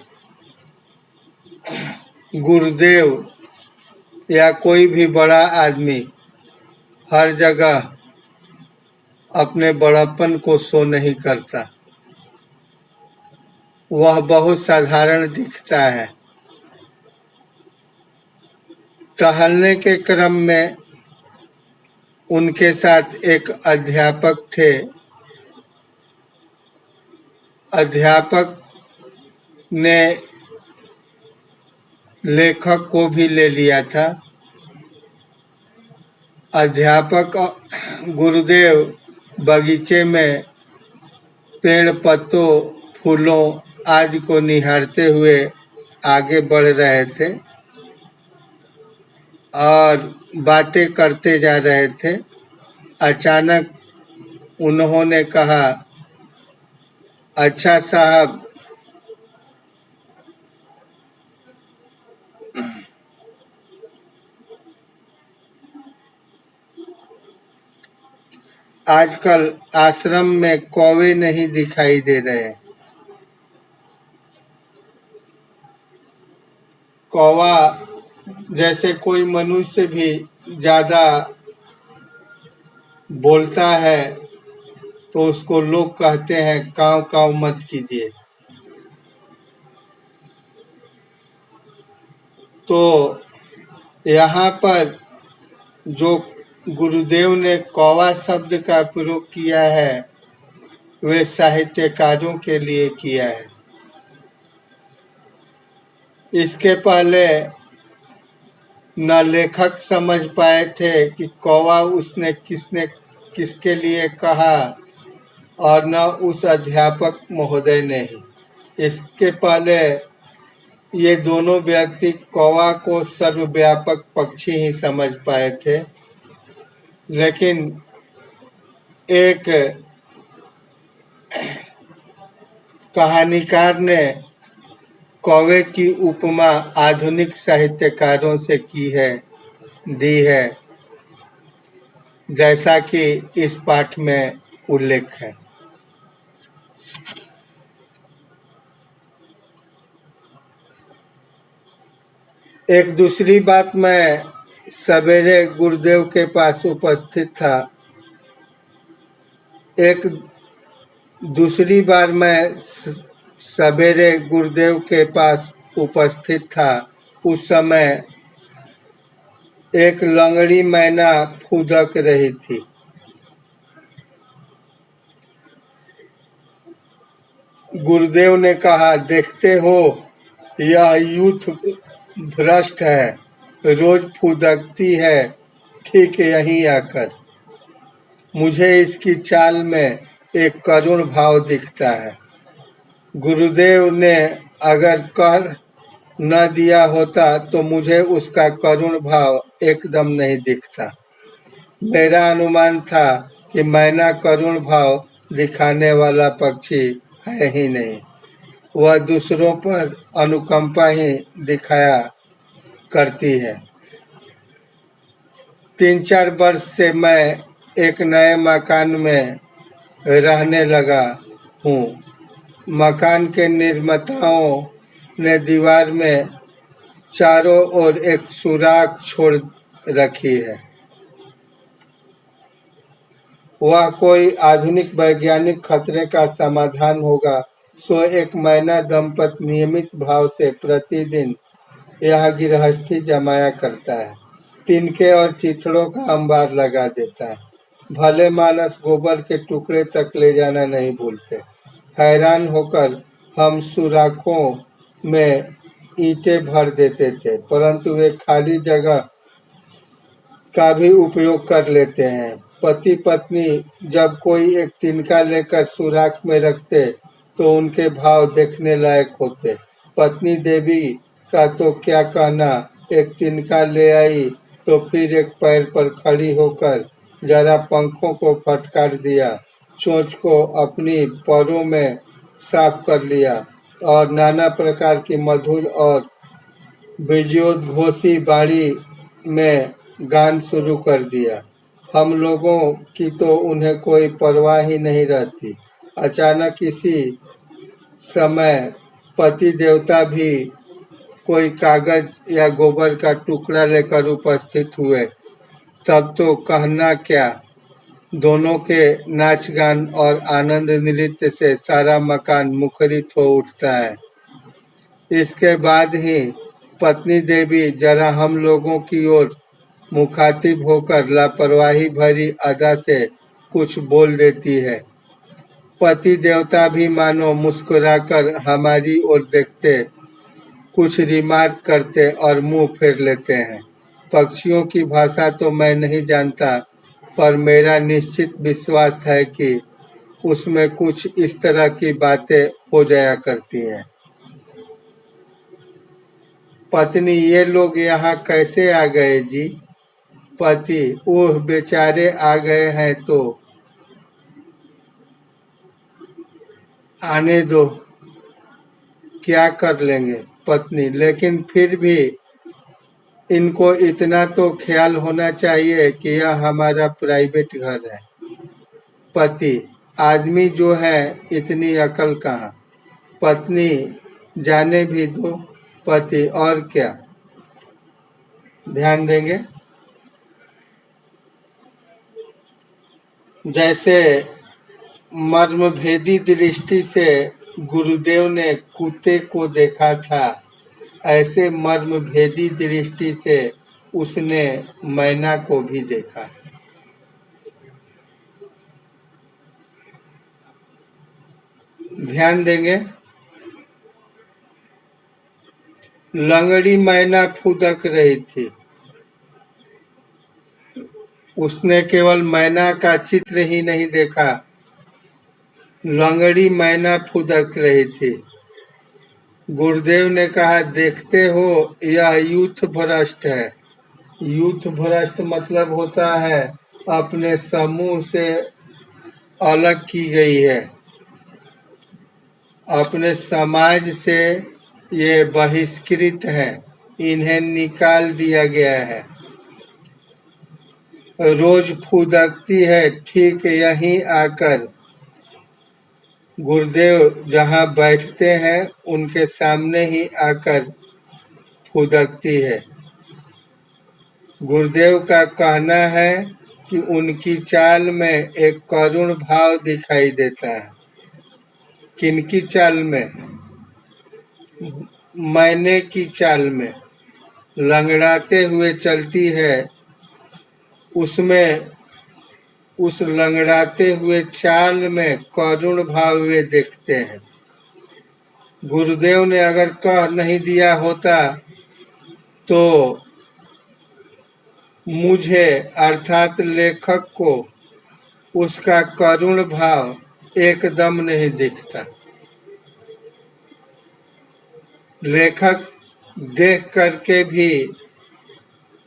S1: गुरुदेव या कोई भी बड़ा आदमी हर जगह अपने बड़प्पन को शो नहीं करता। वह बहुत साधारण दिखता है। टहलने के क्रम में उनके साथ एक अध्यापक थे। अध्यापक ने लेखक को भी ले लिया था। अध्यापक गुरुदेव बगीचे में पेड़ पत्तों, फूलों आदि को निहारते हुए आगे बढ़ रहे थे और बातें करते जा रहे थे। अचानक उन्होंने कहा, अच्छा साहब, आजकल आश्रम में कौवे नहीं दिखाई दे रहे। कौवा जैसे कोई मनुष्य भी ज्यादा बोलता है तो उसको लोग कहते हैं काव काव मत कीजिए। तो यहाँ पर जो गुरुदेव ने कौवा शब्द का प्रयोग किया है वे साहित्यकारों के लिए किया है। इसके पहले न लेखक समझ पाए थे कि कौवा उसने किसके लिए कहा और न उस अध्यापक महोदय ने ही। इसके पहले ये दोनों व्यक्ति कौवा को सर्वव्यापक पक्षी ही समझ पाए थे, लेकिन एक कहानीकार ने कौवे की उपमा आधुनिक साहित्यकारों से दी है, जैसा कि इस पाठ में उल्लेख है। एक दूसरी बात, मैं सवेरे गुरुदेव के पास उपस्थित था। एक दूसरी बार मैं सवेरे गुरुदेव के पास उपस्थित था। उस समय एक लंगड़ी मैना फुदक रही थी। गुरुदेव ने कहा, देखते हो यह यूथ भ्रष्ट है, रोज फुदकती है ठीक यहीं आकर। मुझे इसकी चाल में एक करुण भाव दिखता है। गुरुदेव ने अगर कह न दिया होता तो मुझे उसका करुण भाव एकदम नहीं दिखता। मेरा अनुमान था कि मैना करुण भाव दिखाने वाला पक्षी है ही नहीं, वह दूसरों पर अनुकंपा ही दिखाया करती है। 3-4 वर्ष से मैं एक नए मकान में रहने लगा हूँ। मकान के निर्माताओं ने दीवार में चारों ओर एक सुराख छोड़ रखी है। वह कोई आधुनिक वैज्ञानिक खतरे का समाधान होगा, सो एक मैना दंपत नियमित भाव से प्रतिदिन यह गृहस्थी जमाया करता है। तिनके और चिथड़ों का अंबार लगा देता है। भले मानस गोबर के टुकड़े तक ले जाना नहीं भूलते। हैरान होकर हम सुराखों में ईंटें भर देते थे, परंतु वे खाली जगह का भी उपयोग कर लेते हैं। पति पत्नी जब कोई एक तिनका लेकर सुराख में रखते तो उनके भाव देखने लायक होते। पत्नी देवी का तो क्या कहना, एक तिनका ले आई तो फिर एक पैर पर खड़ी होकर जरा पंखों को फटकार दिया, चोंच को अपनी पैरों में साफ कर लिया और नाना प्रकार की मधुर और बीजोद्घोषी बाणी में गान शुरू कर दिया। हम लोगों की तो उन्हें कोई परवाह ही नहीं रहती। अचानक इसी समय पति देवता भी कोई कागज या गोबर का टुकड़ा लेकर उपस्थित हुए, तब तो कहना क्या, दोनों के नाच गान और आनंद नृत्य से सारा मकान मुखरित हो उठता है। इसके बाद ही पत्नी देवी जरा हम लोगों की ओर मुखातिब होकर लापरवाही भरी अदा से कुछ बोल देती है। पति देवता भी मानो मुस्कुराकर हमारी ओर देखते, कुछ रिमार्क करते और मुंह फेर लेते हैं। पक्षियों की भाषा तो मैं नहीं जानता, पर मेरा निश्चित विश्वास है कि उसमें कुछ इस तरह की बातें हो जाया करती हैं। पत्नी, ये लोग यहाँ कैसे आ गए जी? पति, ओह बेचारे आ गए हैं तो आने दो, क्या कर लेंगे। पत्नी, लेकिन फिर भी इनको इतना तो ख्याल होना चाहिए कि यह हमारा प्राइवेट घर है। पति, आदमी जो है इतनी अकल कहाँ। पत्नी, जाने भी दो। पति, और क्या ध्यान देंगे। जैसे मर्मभेदी दृष्टि से गुरुदेव ने कुत्ते को देखा था, ऐसे मर्मभेदी दृष्टि से उसने मैना को भी देखा। ध्यान देंगे। लंगड़ी मैना फुदक रही थी। उसने केवल मैना का चित्र ही नहीं देखा, लंगड़ी मैना फुदक रही थी। गुरुदेव ने कहा, देखते हो यह यूथ भ्रष्ट है। यूथ भ्रष्ट मतलब होता है अपने समूह से अलग की गई है, अपने समाज से ये बहिष्कृत है, इन्हें निकाल दिया गया है। रोज फुदकती है, ठीक यहीं आकर गुरुदेव जहाँ बैठते हैं उनके सामने ही आकर फुदकती है। गुरुदेव का कहना है कि उनकी चाल में एक करुण भाव दिखाई देता है। किनकी चाल में? मैने की चाल में लंगड़ाते हुए चलती है, उसमें उस लंगड़ाते हुए चाल में करुण भाव वे देखते हैं। गुरुदेव ने अगर कह नहीं दिया होता तो मुझे अर्थात लेखक को उसका करुण भाव एकदम नहीं दिखता। लेखक देख करके भी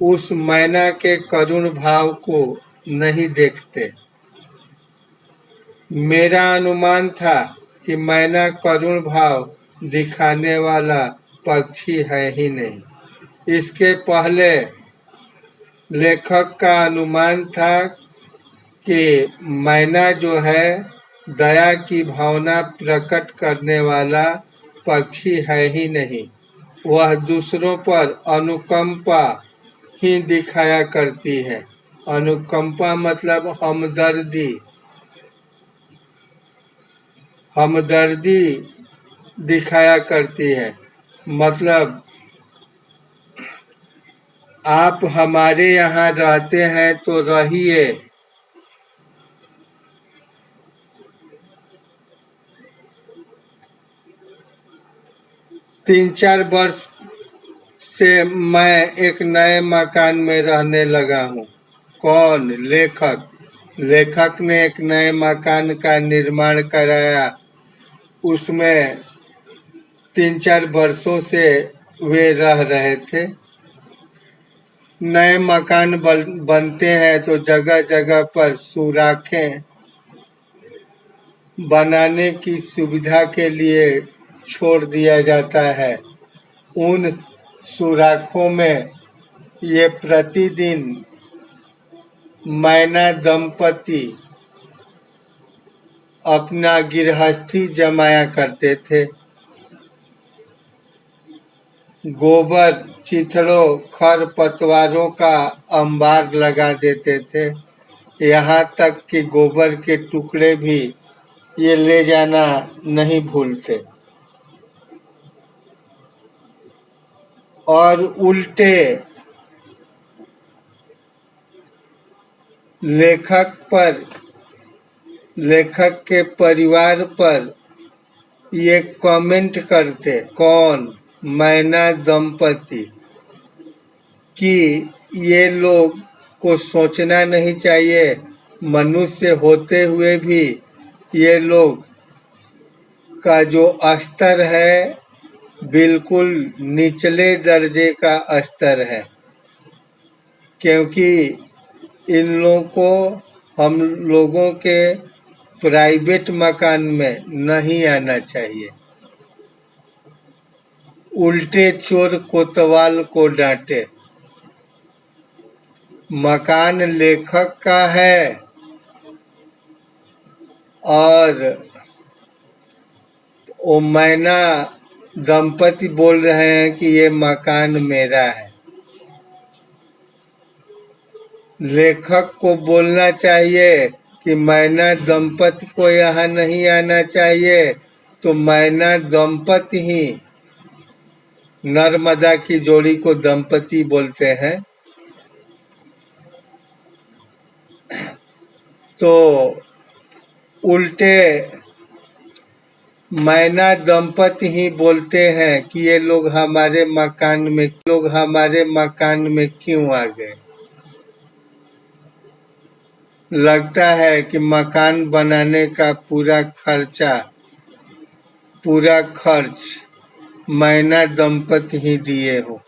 S1: उस मैना के करुण भाव को नहीं देखते। मेरा अनुमान था कि मैना करुण भाव दिखाने वाला पक्षी है ही नहीं। इसके पहले लेखक का अनुमान था कि मैना जो है दया की भावना प्रकट करने वाला पक्षी है ही नहीं, वह दूसरों पर अनुकंपा ही दिखाया करती है। अनुकंपा मतलब हमदर्दी, हमदर्दी दिखाया करती है। मतलब आप हमारे यहाँ रहते हैं तो रहिए, तीन चार वर्ष से मैं एक नए मकान में रहने लगा हूँ। कौन? लेखक। लेखक ने एक नए मकान का निर्माण कराया, उसमें 3-4 वर्षों से वे रह रहे थे। नए मकान बनते हैं तो जगह जगह पर सुराखें बनाने की सुविधा के लिए छोड़ दिया जाता है। उन सुराखों में ये प्रतिदिन मैना दंपति अपना गृहस्थी जमाया करते थे। गोबर, चिथड़ों, खर पतवारों का अंबार लगा देते थे। यहाँ तक कि गोबर के टुकड़े भी ये ले जाना नहीं भूलते। और उल्टे लेखक पर, लेखक के परिवार पर ये कमेंट करते। कौन? मैना दंपति, कि ये लोग को सोचना नहीं चाहिए, मनुष्य होते हुए भी ये लोग का जो स्तर है बिल्कुल निचले दर्जे का स्तर है, क्योंकि इन लोगों को हम लोगों के प्राइवेट मकान में नहीं आना चाहिए। उल्टे चोर कोतवाल को डांटे। मकान लेखक का है और वो मैना दंपति बोल रहे हैं कि ये मकान मेरा है। लेखक को बोलना चाहिए कि मैना दंपति को यहाँ नहीं आना चाहिए, तो मैना दंपति ही, नर्मदा की जोड़ी को दंपति बोलते हैं, तो उल्टे मैना दंपति ही बोलते हैं कि ये लोग हमारे मकान में क्यों आ गए। लगता है कि मकान बनाने का पूरा खर्च मैना दंपति ही दिए हो।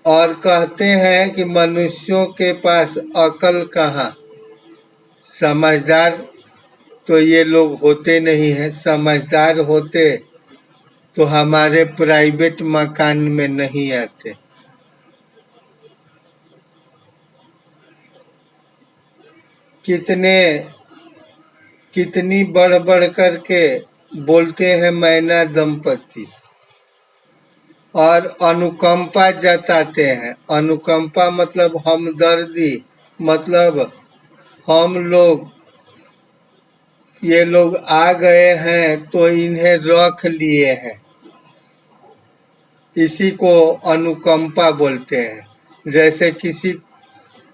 S1: और कहते हैं कि मनुष्यों के पास अकल कहाँ, समझदार तो ये लोग होते नहीं हैं। समझदार होते तो हमारे प्राइवेट मकान में नहीं आते। कितनी बढ़ करके बोलते हैं मैना दंपति, और अनुकंपा जताते हैं। अनुकंपा मतलब हमदर्दी, मतलब ये लोग आ गए हैं तो इन्हें रख लिए हैं, इसी को अनुकंपा बोलते हैं। जैसे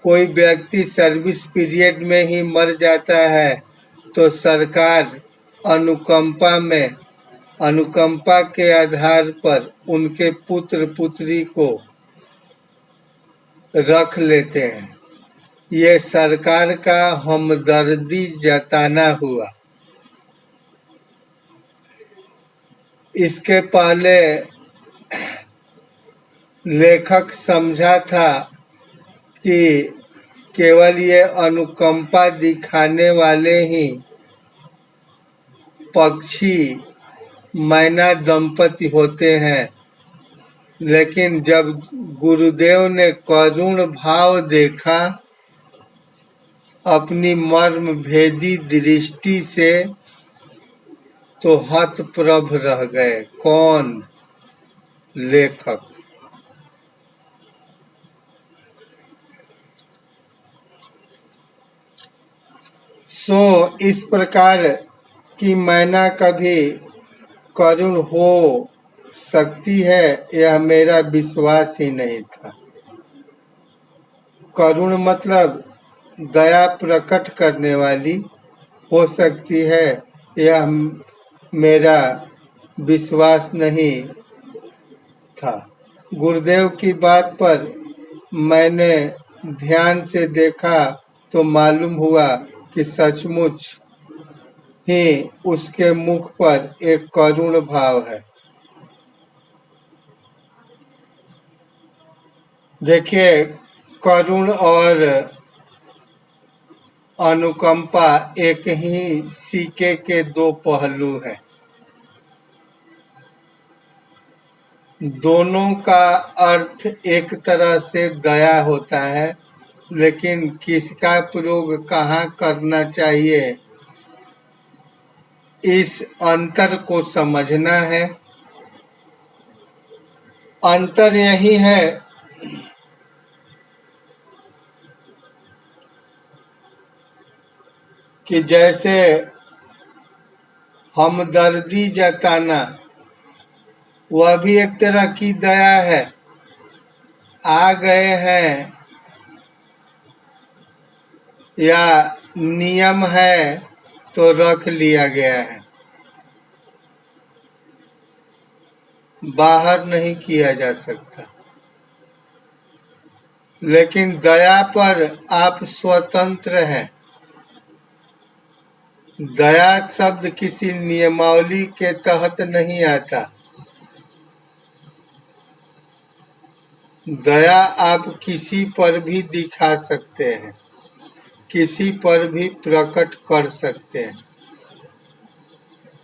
S1: कोई व्यक्ति सर्विस पीरियड में ही मर जाता है तो सरकार अनुकंपा के आधार पर उनके पुत्र पुत्री को रख लेते हैं। ये सरकार का हमदर्दी जताना हुआ। इसके पहले लेखक समझा था कि केवल ये अनुकंपा दिखाने वाले ही पक्षी मैना दंपति होते हैं, लेकिन जब गुरुदेव ने करुण भाव देखा अपनी मर्म भेदी दृष्टि से, तो हतप्रभ रह गए। कौन? लेखक। इस प्रकार की मैना कभी करुण हो सकती है, यह मेरा विश्वास ही नहीं था। करुण मतलब दया प्रकट करने वाली हो सकती है, यह मेरा विश्वास नहीं था। गुरुदेव की बात पर मैंने ध्यान से देखा तो मालूम हुआ कि सचमुच ही उसके मुख पर एक करुण भाव है। देखिए, करुण और अनुकंपा एक ही सिक्के के दो पहलू हैं। दोनों का अर्थ एक तरह से दया होता है, लेकिन किसका प्रयोग कहाँ करना चाहिए, इस अंतर को समझना है। अंतर यही है कि जैसे हमदर्दी जताना, वह भी एक तरह की दया है। आ गए हैं या नियम है तो रख लिया गया है, बाहर नहीं किया जा सकता। लेकिन दया पर आप स्वतंत्र हैं। दया शब्द किसी नियमावली के तहत नहीं आता। दया आप किसी पर भी दिखा सकते हैं, किसी पर भी प्रकट कर सकते हैं।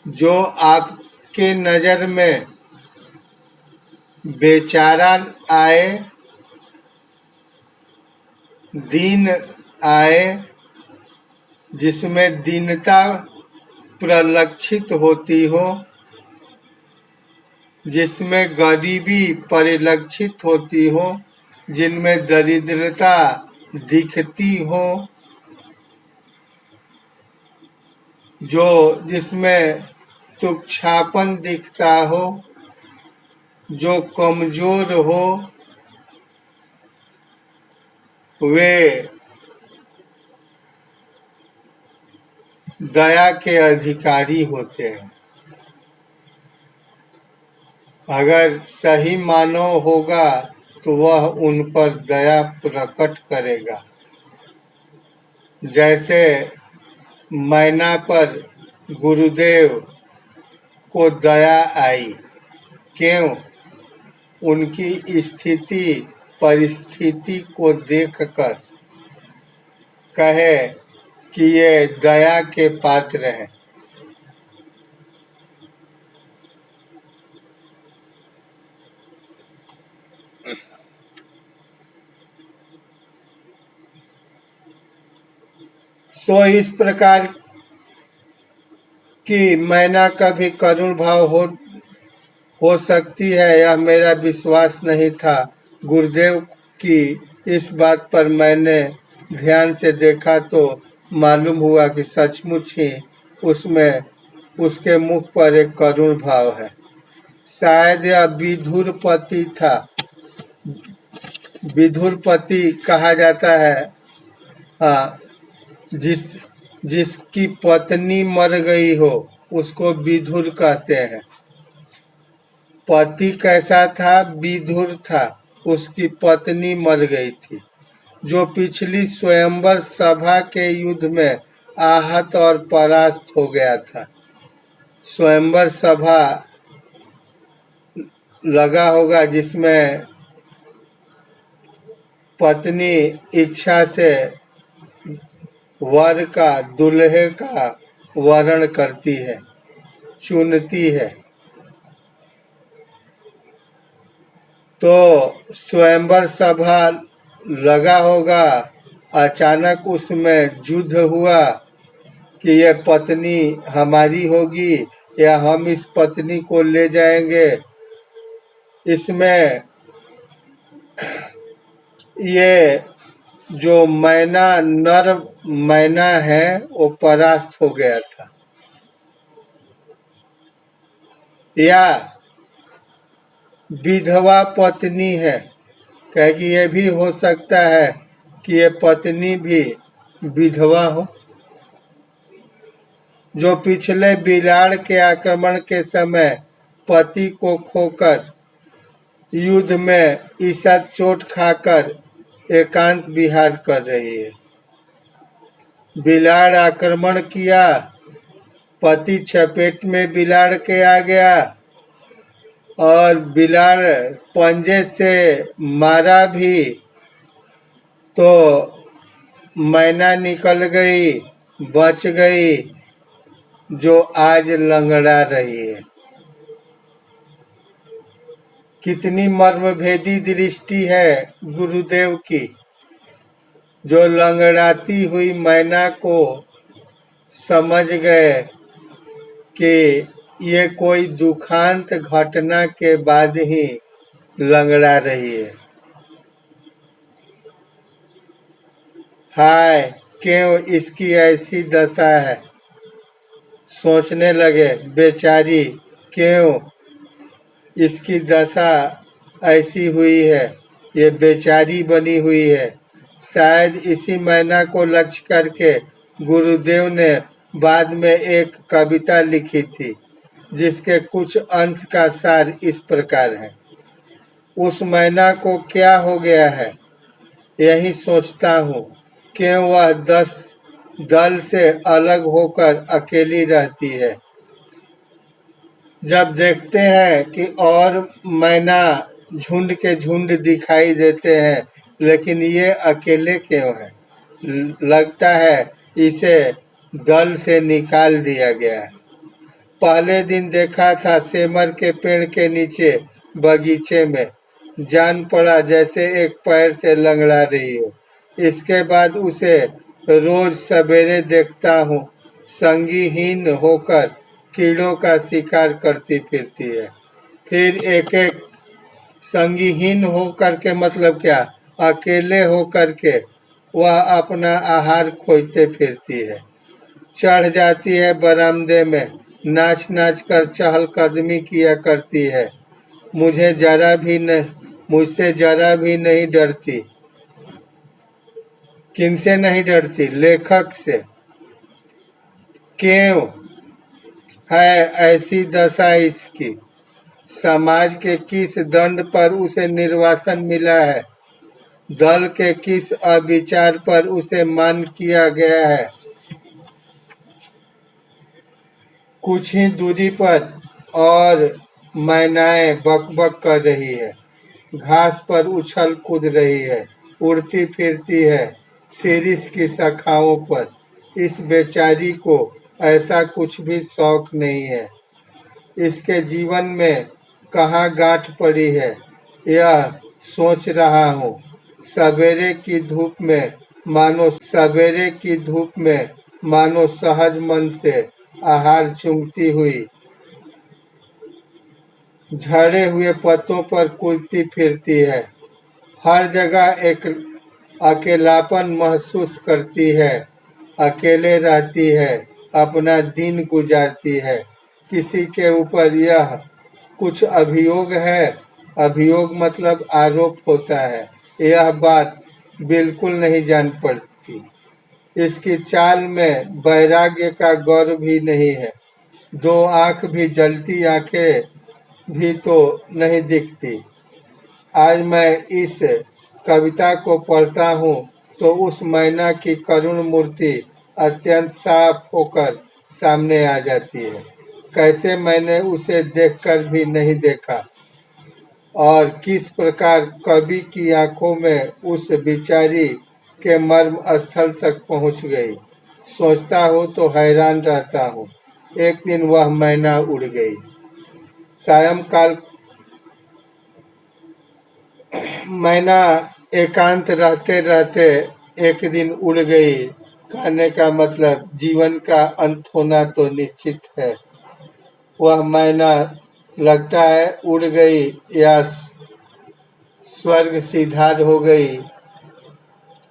S1: जो आपके नजर में बेचारा आए, दीन आए, जिसमें दीनता प्रलक्षित होती हो, जिसमें गरीबी परिलक्षित होती हो, जिनमें दरिद्रता दिखती हो, जो जिसमें तुच्छापन दिखता हो, जो कमजोर हो, वे दया के अधिकारी होते हैं। अगर सही मानव होगा तो वह उन पर दया प्रकट करेगा। जैसे मैना पर गुरुदेव को दया आई, क्यों? उनकी स्थिति परिस्थिति को देखकर कहे कि ये दया के पात्र हैं। सो इस प्रकार की मैना का भी करुण भाव हो सकती है, यह मेरा विश्वास नहीं था। गुरुदेव की इस बात पर मैंने ध्यान से देखा तो मालूम हुआ कि सचमुच ही उसमें उसके मुख पर एक करुण भाव है। शायद यह विधुरपति था। विधुरपति कहा जाता है जिसकी पत्नी मर गई हो उसको विधुर कहते हैं। पति कैसा था? विधुर था। उसकी पत्नी मर गई थी, जो पिछली स्वयंवर सभा के युद्ध में आहत और परास्त हो गया था। स्वयंवर सभा लगा होगा जिसमें पत्नी इच्छा से वर का, दुल्हे का वरण करती है, चुनती है। तो स्वयंवर सभा लगा होगा, अचानक उसमें युद्ध हुआ कि ये पत्नी हमारी होगी या हम इस पत्नी को ले जाएंगे। इसमें ये जो मैना, नर मैना है, वो परास्त हो गया था। या विधवा पत्नी है, कहे कि ये भी हो सकता है कि ये पत्नी भी विधवा हो, जो पिछले बिलाड़ के आक्रमण के समय पति को खोकर युद्ध में ईषद चोट खाकर एकांत विहार कर रही है। बिलाड़ आक्रमण किया, पति चपेट में बिलाड़ के आ गया और बिलाड़ पंजे से मारा भी तो मैना निकल गई, बच गई, जो आज लंगड़ा रही है। कितनी मर्मभेदी दृष्टि है गुरुदेव की, जो लंगड़ाती हुई मैना को समझ गए कि ये कोई दुखांत घटना के बाद ही लंगड़ा रही है। हाय, क्यों इसकी ऐसी दशा है? सोचने लगे, बेचारी क्यों इसकी दशा ऐसी हुई है, ये बेचारी बनी हुई है। शायद इसी मैना को लक्ष्य करके गुरुदेव ने बाद में एक कविता लिखी थी, जिसके कुछ अंश का सार इस प्रकार है। उस मैना को क्या हो गया है, यही सोचता हूँ। क्यों वह दल से अलग होकर अकेली रहती है। जब देखते हैं कि और मैना झुंड के झुंड दिखाई देते हैं, लेकिन ये अकेले क्यों है? लगता है इसे दल से निकाल दिया गया है। पहले दिन देखा था सेमर के पेड़ के नीचे बगीचे में, जान पड़ा जैसे एक पैर से लंगड़ा रही हो। इसके बाद उसे रोज सवेरे देखता हूँ, संगीहीन होकर कीड़ों का शिकार करती फिरती है। फिर एक एक संगीहीन होकर के मतलब क्या? अकेले होकर के वह अपना आहार खोजते फिरती है। चढ़ जाती है बरामदे में, नाच नाच कर चहलकदमी किया करती है। मुझसे जरा भी नहीं डरती। किनसे नहीं डरती? लेखक से। क्यों है ऐसी दशा इसकी? समाज के किस दंड पर उसे निर्वासन मिला है? दल के किस अविचार पर उसे मान किया गया है? कुछ ही दूरी पर और मैनाएं बकबक कर रही है, घास पर उछल कूद रही है, उड़ती फिरती है शिरीष की शाखाओं पर। इस बेचारी को ऐसा कुछ भी शौक नहीं है। इसके जीवन में कहाँ गांठ पड़ी है, यह सोच रहा हूँ। सवेरे की धूप में मानो सहज मन से आहार चूंघती हुई झड़े हुए पत्तों पर कूदती फिरती है। हर जगह एक अकेलापन महसूस करती है। अकेले रहती है, अपना दिन गुजारती है। किसी के ऊपर यह कुछ अभियोग है, अभियोग मतलब आरोप होता है, यह बात बिल्कुल नहीं जान पड़ती। इसकी चाल में वैराग्य का गौर भी नहीं है। दो आंख भी जलती आंखें भी तो नहीं दिखती। आज मैं इस कविता को पढ़ता हूँ तो उस मैना की करुण मूर्ति अत्यंत साफ होकर सामने आ जाती है। कैसे मैंने उसे देखकर भी नहीं देखा, और किस प्रकार कवि की आंखों में उस बिचारी के मर्म स्थल तक पहुँच गई। सोचता हूँ तो हैरान रहता हूँ। एक दिन वह मैना उड़ गई। सायंकाल मैना एकांत रहते रहते एक दिन उड़ गई। कहने का मतलब जीवन का अंत होना तो निश्चित है। वह मैना लगता है उड़ गई या स्वर्ग सिधार हो गई।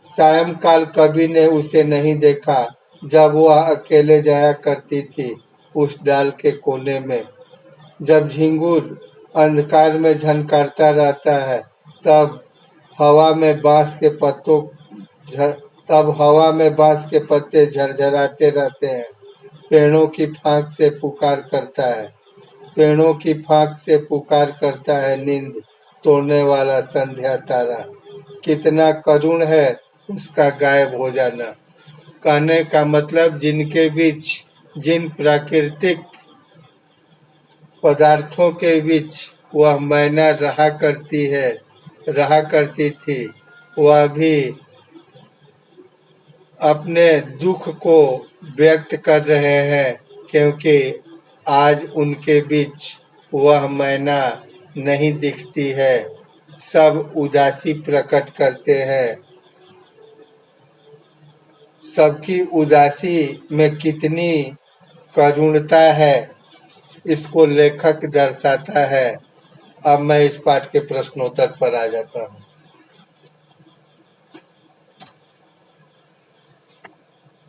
S1: सायंकाल कवि ने उसे नहीं देखा, जब वह अकेले जाया करती थी उस डाल के कोने में। जब झिंगुर अंधकार में झनकारता रहता है, तब हवा में बांस के पत्तों तब हवा में बांस के पत्ते झरझराते रहते हैं। पेड़ों की फांक से पुकार करता है, पेड़ों की फांक से पुकार करता है नींद तोड़ने वाला संध्या तारा। कितना करुण है उसका गायब हो जाना। कहने का मतलब जिनके बीच, जिन प्राकृतिक पदार्थों के बीच वह मैना रहा करती थी, वह भी अपने दुख को व्यक्त कर रहे हैं, क्योंकि आज उनके बीच वह मैना नहीं दिखती है। सब उदासी प्रकट करते हैं। सबकी उदासी में कितनी करुणता है, इसको लेखक दर्शाता है। अब मैं इस पाठ के प्रश्नोत्तर पर आ जाता हूँ।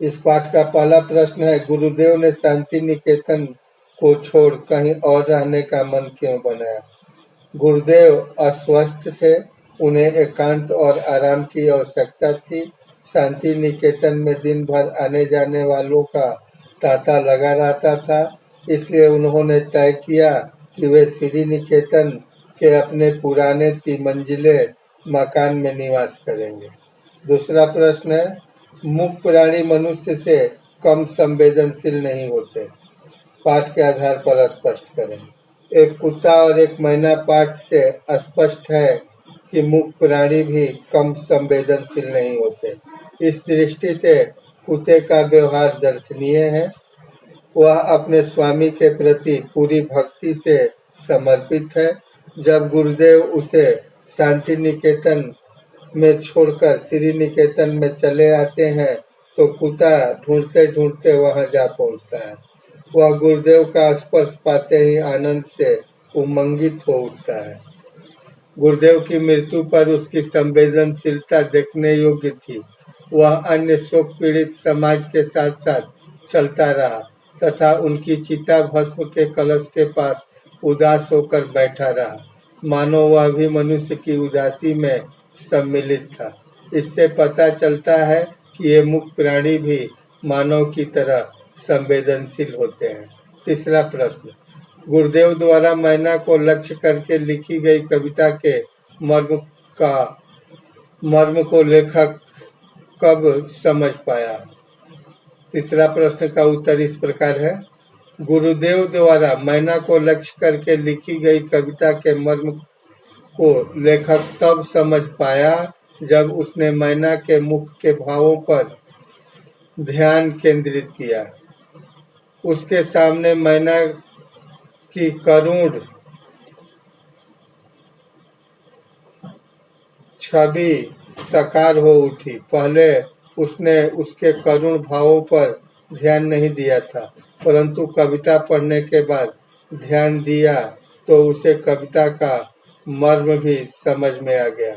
S1: इस पाठ का पहला प्रश्न है, गुरुदेव ने शांति निकेतन को छोड़ कहीं और रहने का मन क्यों बनाया? गुरुदेव अस्वस्थ थे, उन्हें एकांत और आराम की आवश्यकता थी। शांति निकेतन में दिन भर आने जाने वालों का तांता लगा रहता था, इसलिए उन्होंने तय किया कि वे श्री निकेतन के अपने पुराने तिमंजिले मकान में निवास करेंगे। दूसरा प्रश्न है, मूक प्राणी मनुष्य से कम संवेदनशील नहीं होते। पाठ के आधार पर स्पष्ट करें। एक कुत्ता और एक मैना पाठ से स्पष्ट है कि मूक प्राणी भी कम संवेदनशील नहीं होते। इस दृष्टि से कुत्ते का व्यवहार दर्शनीय है। वह अपने स्वामी के प्रति पूरी भक्ति से समर्पित है। जब गुरुदेव उसे शांति निकेतन में छोड़कर श्री निकेतन में चले आते हैं तो कुत्ता ढूंढते ढूंढते वहां जा पहुंचता है। वह गुरुदेव का स्पर्श पाते ही आनंद से उमंगित हो उठता है। गुरुदेव की मृत्यु पर उसकी संवेदनशीलता देखने योग्य थी। वह अन्य शोक पीड़ित समाज के साथ साथ चलता रहा तथा उनकी चिता भस्म के कलश के पास उदास होकर बैठा रहा, मानो वह भी मनुष्य की उदासी में सम्मिलित था। इससे पता चलता है कि ये मुक्त प्राणी भी मानव की तरह संवेदनशील होते हैं। तीसरा प्रश्न, गुरुदेव द्वारा मैना को लक्ष्य करके लिखी गई कविता के मर्म को लेखक कब समझ पाया? तीसरा प्रश्न का उत्तर इस प्रकार है। गुरुदेव द्वारा मैना को लक्ष्य करके लिखी गई कविता के मर्म को लेखक तब समझ पाया जब उसने मैना के मुख के भावों पर ध्यान केंद्रित किया। उसके सामने मैना की करुण छवि साकार हो उठी। पहले उसने उसके करुण भावों पर ध्यान नहीं दिया था, परंतु कविता पढ़ने के बाद ध्यान दिया तो उसे कविता का मर्म भी समझ में आ गया।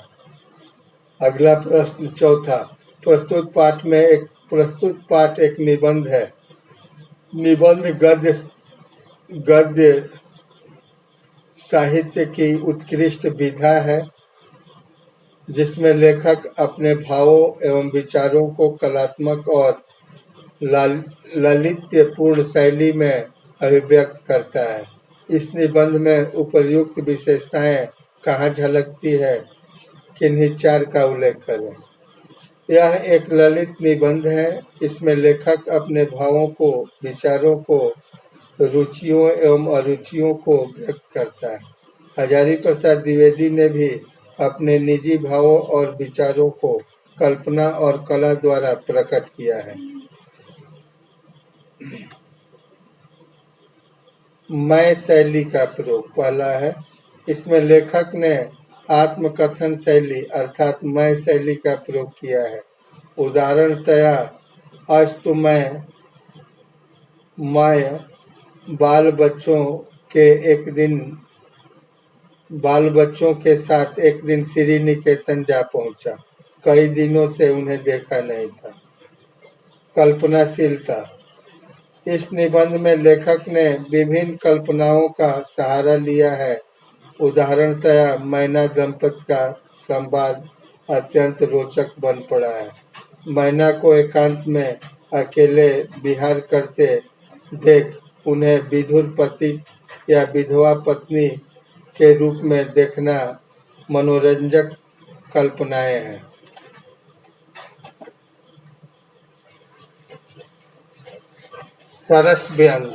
S1: अगला प्रश्न चौथा, प्रस्तुत पाठ एक निबंध है। निबंध गद्य साहित्य की उत्कृष्ट विधा है जिसमें लेखक अपने भावों एवं विचारों को कलात्मक और लालित्यपूर्ण शैली में अभिव्यक्त करता है। इस निबंध में उपर्युक्त विशेषताएं कहाँ झलकती है, किन्हीं चार का उल्लेख करें। यह एक ललित निबंध है। इसमें लेखक अपने भावों को, विचारों को, रुचियों एवं अरुचियों को व्यक्त करता है। हजारी प्रसाद द्विवेदी ने भी अपने निजी भावों और विचारों को कल्पना और कला द्वारा प्रकट किया है। मैं शैली का प्रयोग पहला है। इसमें लेखक ने आत्मकथन शैली अर्थात मैं शैली का प्रयोग किया है। उदाहरणतया अस्तु मैं बाल बच्चों के साथ एक दिन श्री निकेतन जा पहुंचा। कई दिनों से उन्हें देखा नहीं था। कल्पनाशीलता, इस निबंध में लेखक ने विभिन्न कल्पनाओं का सहारा लिया है। उदाहरणतया मैना दंपति का संवाद अत्यंत रोचक बन पड़ा है। मैना को एकांत में अकेले विहार करते देख उन्हें विधुर पति या विधवा पत्नी के रूप में देखना मनोरंजक कल्पनाएं हैं। सरस व्यंग,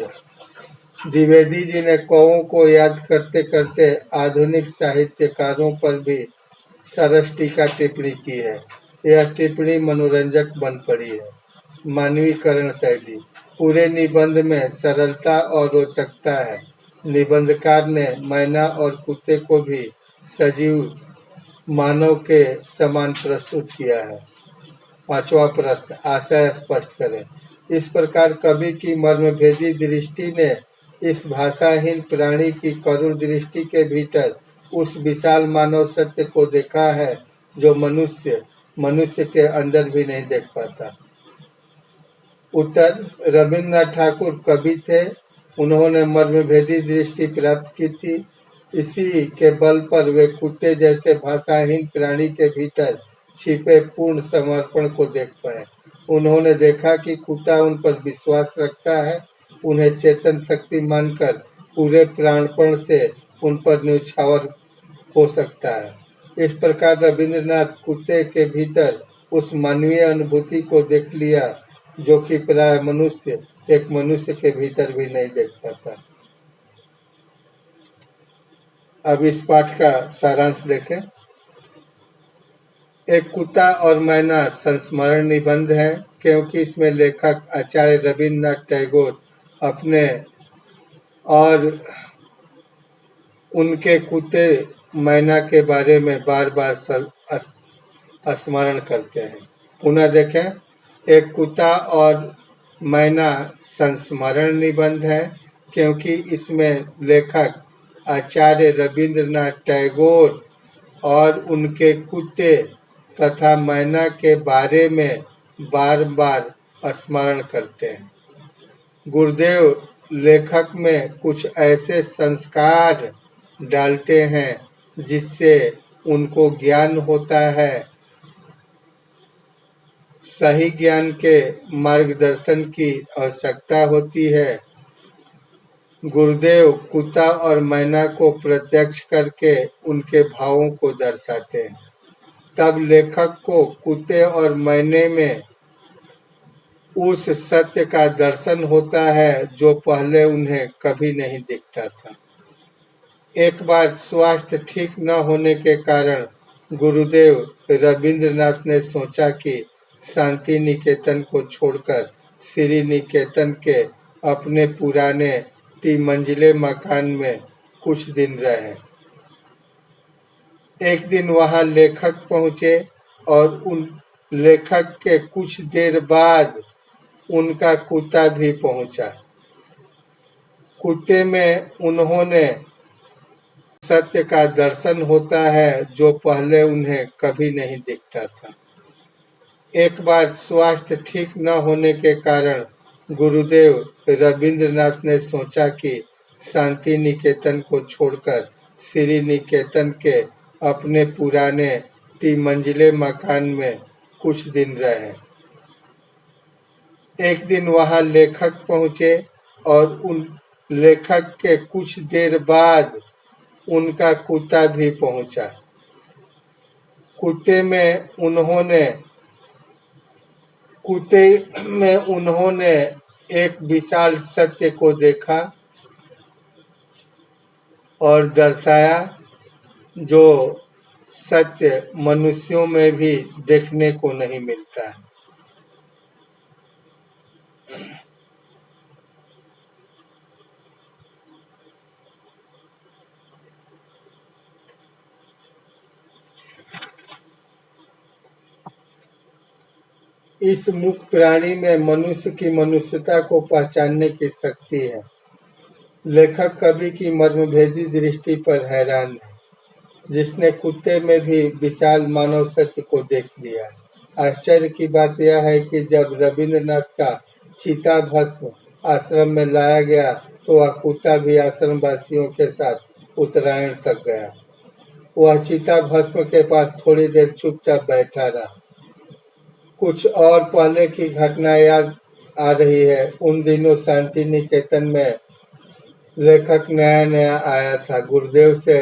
S1: द्विवेदी जी ने कौओं को याद करते करते आधुनिक साहित्यकारों पर भी सरस टीका टिप्पणी की है। यह टिप्पणी मनोरंजक बन पड़ी है। मानवीकरण शैली, पूरे निबंध में सरलता और रोचकता है। निबंधकार ने मैना और कुत्ते को भी सजीव मानव के समान प्रस्तुत किया है। पांचवा प्रश्न, आशय स्पष्ट करें। इस प्रकार कवि की मर्मभेदी दृष्टि ने इस भाषाहीन प्राणी की करुण दृष्टि के भीतर उस विशाल मानव सत्य को देखा है जो मनुष्य के अंदर भी नहीं देख पाता। उत्तर, रविन्द्रनाथ ठाकुर कवि थे। उन्होंने मर्मभेदी दृष्टि प्राप्त की थी। इसी के बल पर वे कुत्ते जैसे भाषाहीन प्राणी के भीतर छिपे पूर्ण समर्पण को देख पाए। उन्होंने देखा कि कुत्ता उन पर विश्वास रखता है, उन्हें चेतन शक्ति मानकर पूरे प्राणपण से उन पर न्यौछावर हो सकता है। इस प्रकार रविन्द्रनाथ कुत्ते के भीतर उस मानवीय अनुभूति को देख लिया जो कि प्राय एक मनुष्य के भीतर भी नहीं देख पाता। अब इस पाठ का सारांश देखें। एक कुत्ता और मैना संस्मरण निबंध है क्योंकि इसमें लेखक आचार्य रविन्द्रनाथ टैगोर अपने और उनके कुत्ते मैना के बारे में बार बार स्मरण करते हैं। पुनः देखें, एक कुत्ता और मैना संस्मरण निबंध है क्योंकि इसमें लेखक आचार्य रविन्द्रनाथ टैगोर और उनके कुत्ते तथा मैना के बारे में बार बार स्मरण करते हैं। गुरुदेव लेखक में कुछ ऐसे संस्कार डालते हैं जिससे उनको ज्ञान होता है। सही ज्ञान के मार्गदर्शन की आवश्यकता होती है। गुरुदेव कुत्ता और मैना को प्रत्यक्ष करके उनके भावों को दर्शाते हैं। तब लेखक को कुत्ते और मैने में उस सत्य का दर्शन होता है जो पहले उन्हें कभी नहीं दिखता था। एक बार स्वास्थ्य ठीक न होने के कारण गुरुदेव रविंद्रनाथ ने सोचा कि शांति निकेतन को छोड़कर श्री निकेतन के अपने पुराने 3 मंजिले मकान में कुछ दिन रहें। एक दिन वहां लेखक पहुंचे और उन लेखक के कुछ देर बाद उनका कुत्ता भी पहुंचा। कुत्ते में उन्होंने सत्य का दर्शन होता है जो पहले उन्हें कभी नहीं दिखता था। एक बार स्वास्थ्य ठीक न होने के कारण गुरुदेव रविंद्रनाथ ने सोचा कि शांति निकेतन को छोड़कर श्री निकेतन के अपने पुराने 3 मंजिले मकान में कुछ दिन रहें। एक दिन वहां लेखक पहुंचे और उन लेखक के कुछ देर बाद उनका कुत्ता भी पहुंचा। कुत्ते में उन्होंने एक विशाल सत्य को देखा और दर्शाया, जो सत्य मनुष्यों में भी देखने को नहीं मिलता है। इस मुख प्राणी में मनुष्य की मनुष्यता को पहचानने की शक्ति है। लेखक कवि की मर्मभेदी दृष्टि पर हैरान है, जिसने कुत्ते में भी विशाल मानव सत्य को देख लिया। आश्चर्य की बात यह है कि जब रविंद्रनाथ का चिता भस्म आश्रम में लाया गया तो वह कुत्ता भी आश्रम वासियों के साथ उत्तरायण तक गया। वह चिता भस्म के पास थोड़ी देर चुपचाप बैठा रहा। कुछ और पहले की घटना याद आ रही है। उन दिनों शांति निकेतन में लेखक नया नया आया था। गुरुदेव से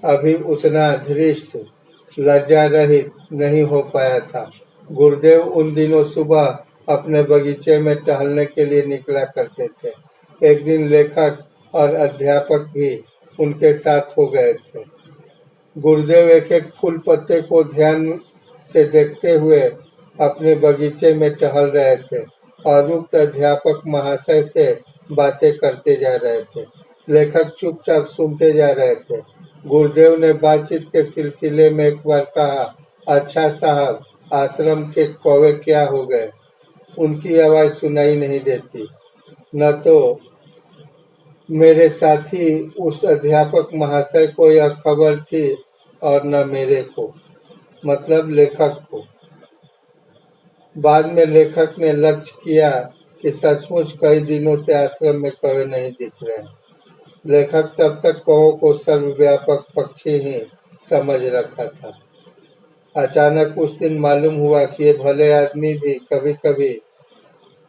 S1: अभी उतना धृष्ट लज्जा रहित नहीं हो पाया था। गुरुदेव उन दिनों सुबह अपने बगीचे में टहलने के लिए निकला करते थे। एक दिन लेखक और अध्यापक भी उनके साथ हो गए थे। गुरुदेव एक एक फूल पत्ते को ध्यान से देखते हुए अपने बगीचे में टहल रहे थे और उक्त अध्यापक महाशय से बातें करते जा रहे थे। लेखक चुपचाप सुनते जा रहे थे। गुरुदेव ने बातचीत के सिलसिले में एक बार कहा, अच्छा साहब, आश्रम के कौवे क्या हो गए? उनकी आवाज सुनाई नहीं देती। न तो मेरे साथी उस अध्यापक महाशय को यह खबर थी और न मेरे को, मतलब लेखक को। बाद में लेखक ने लक्ष्य किया कि सचमुच कई दिनों से आश्रम में कौवे नहीं दिख रहे। लेखक तब तक कौवों को सर्वव्यापक पक्षी ही समझ रखा था। अचानक उस दिन मालूम हुआ कि ये भले आदमी भी कभी कभी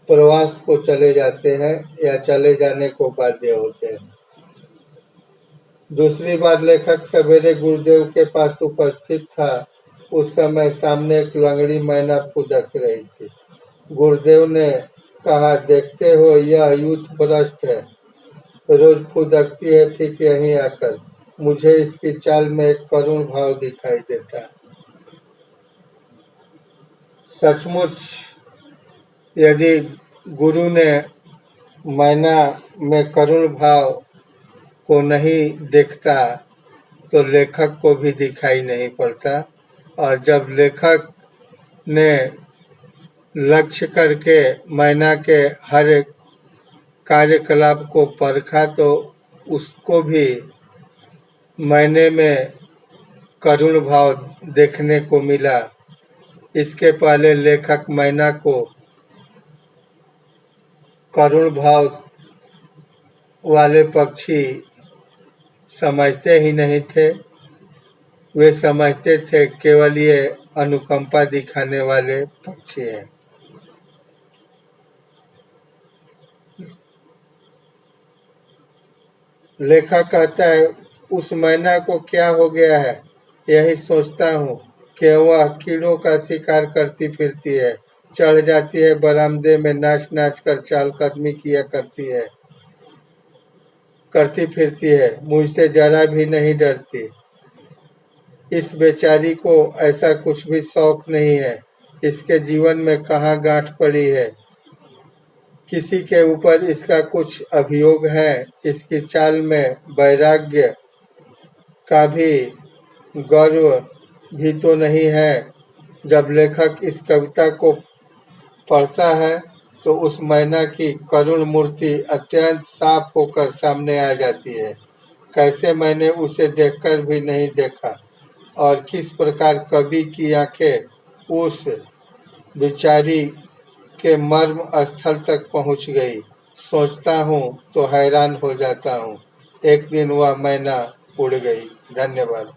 S1: प्रवास को चले जाते हैं या चले जाने को बाध्य होते हैं। दूसरी बार लेखक सवेरे गुरुदेव के पास उपस्थित था। उस समय सामने एक लंगड़ी मैना फुदक रही थी। गुरुदेव ने कहा, देखते हो यह यूथ भ्रष्ट है, रोज फुदकती है ठीक यहीं आकर। मुझे इसकी चाल में एक करुण भाव दिखाई देता है। सचमुच यदि गुरु ने मैना में करुण भाव को नहीं देखता तो लेखक को भी दिखाई नहीं पड़ता। और जब लेखक ने लक्ष्य करके मैना के हर एक कार्यकलाप को परखा तो उसको भी मैने में करुण भाव देखने को मिला। इसके पहले लेखक मैना को करुण भाव वाले पक्षी समझते ही नहीं थे। वे समझते थे केवल ये अनुकंपा दिखाने वाले पक्षी हैं। लेखक कहता है, उस मैना को क्या हो गया है, यही सोचता हूँ कि वह कीड़ों का शिकार करती फिरती है, चढ़ जाती है बरामदे में, नाच नाच कर चहलकदमी किया करती फिरती है, मुझसे जरा भी नहीं डरती। इस बेचारी को ऐसा कुछ भी शौक नहीं है। इसके जीवन में कहाँ गांठ पड़ी है, किसी के ऊपर इसका कुछ अभियोग है। इसकी चाल में वैराग्य का भी गर्व भी तो नहीं है। जब लेखक इस कविता को पढ़ता है तो उस मैना की करुण मूर्ति अत्यंत साफ होकर सामने आ जाती है। कैसे मैंने उसे देखकर भी नहीं देखा, और किस प्रकार कवि की आंखें उस बेचारी के मर्म स्थल तक पहुंच गई। सोचता हूँ तो हैरान हो जाता हूँ। एक दिन वह मैना उड़ गई। धन्यवाद।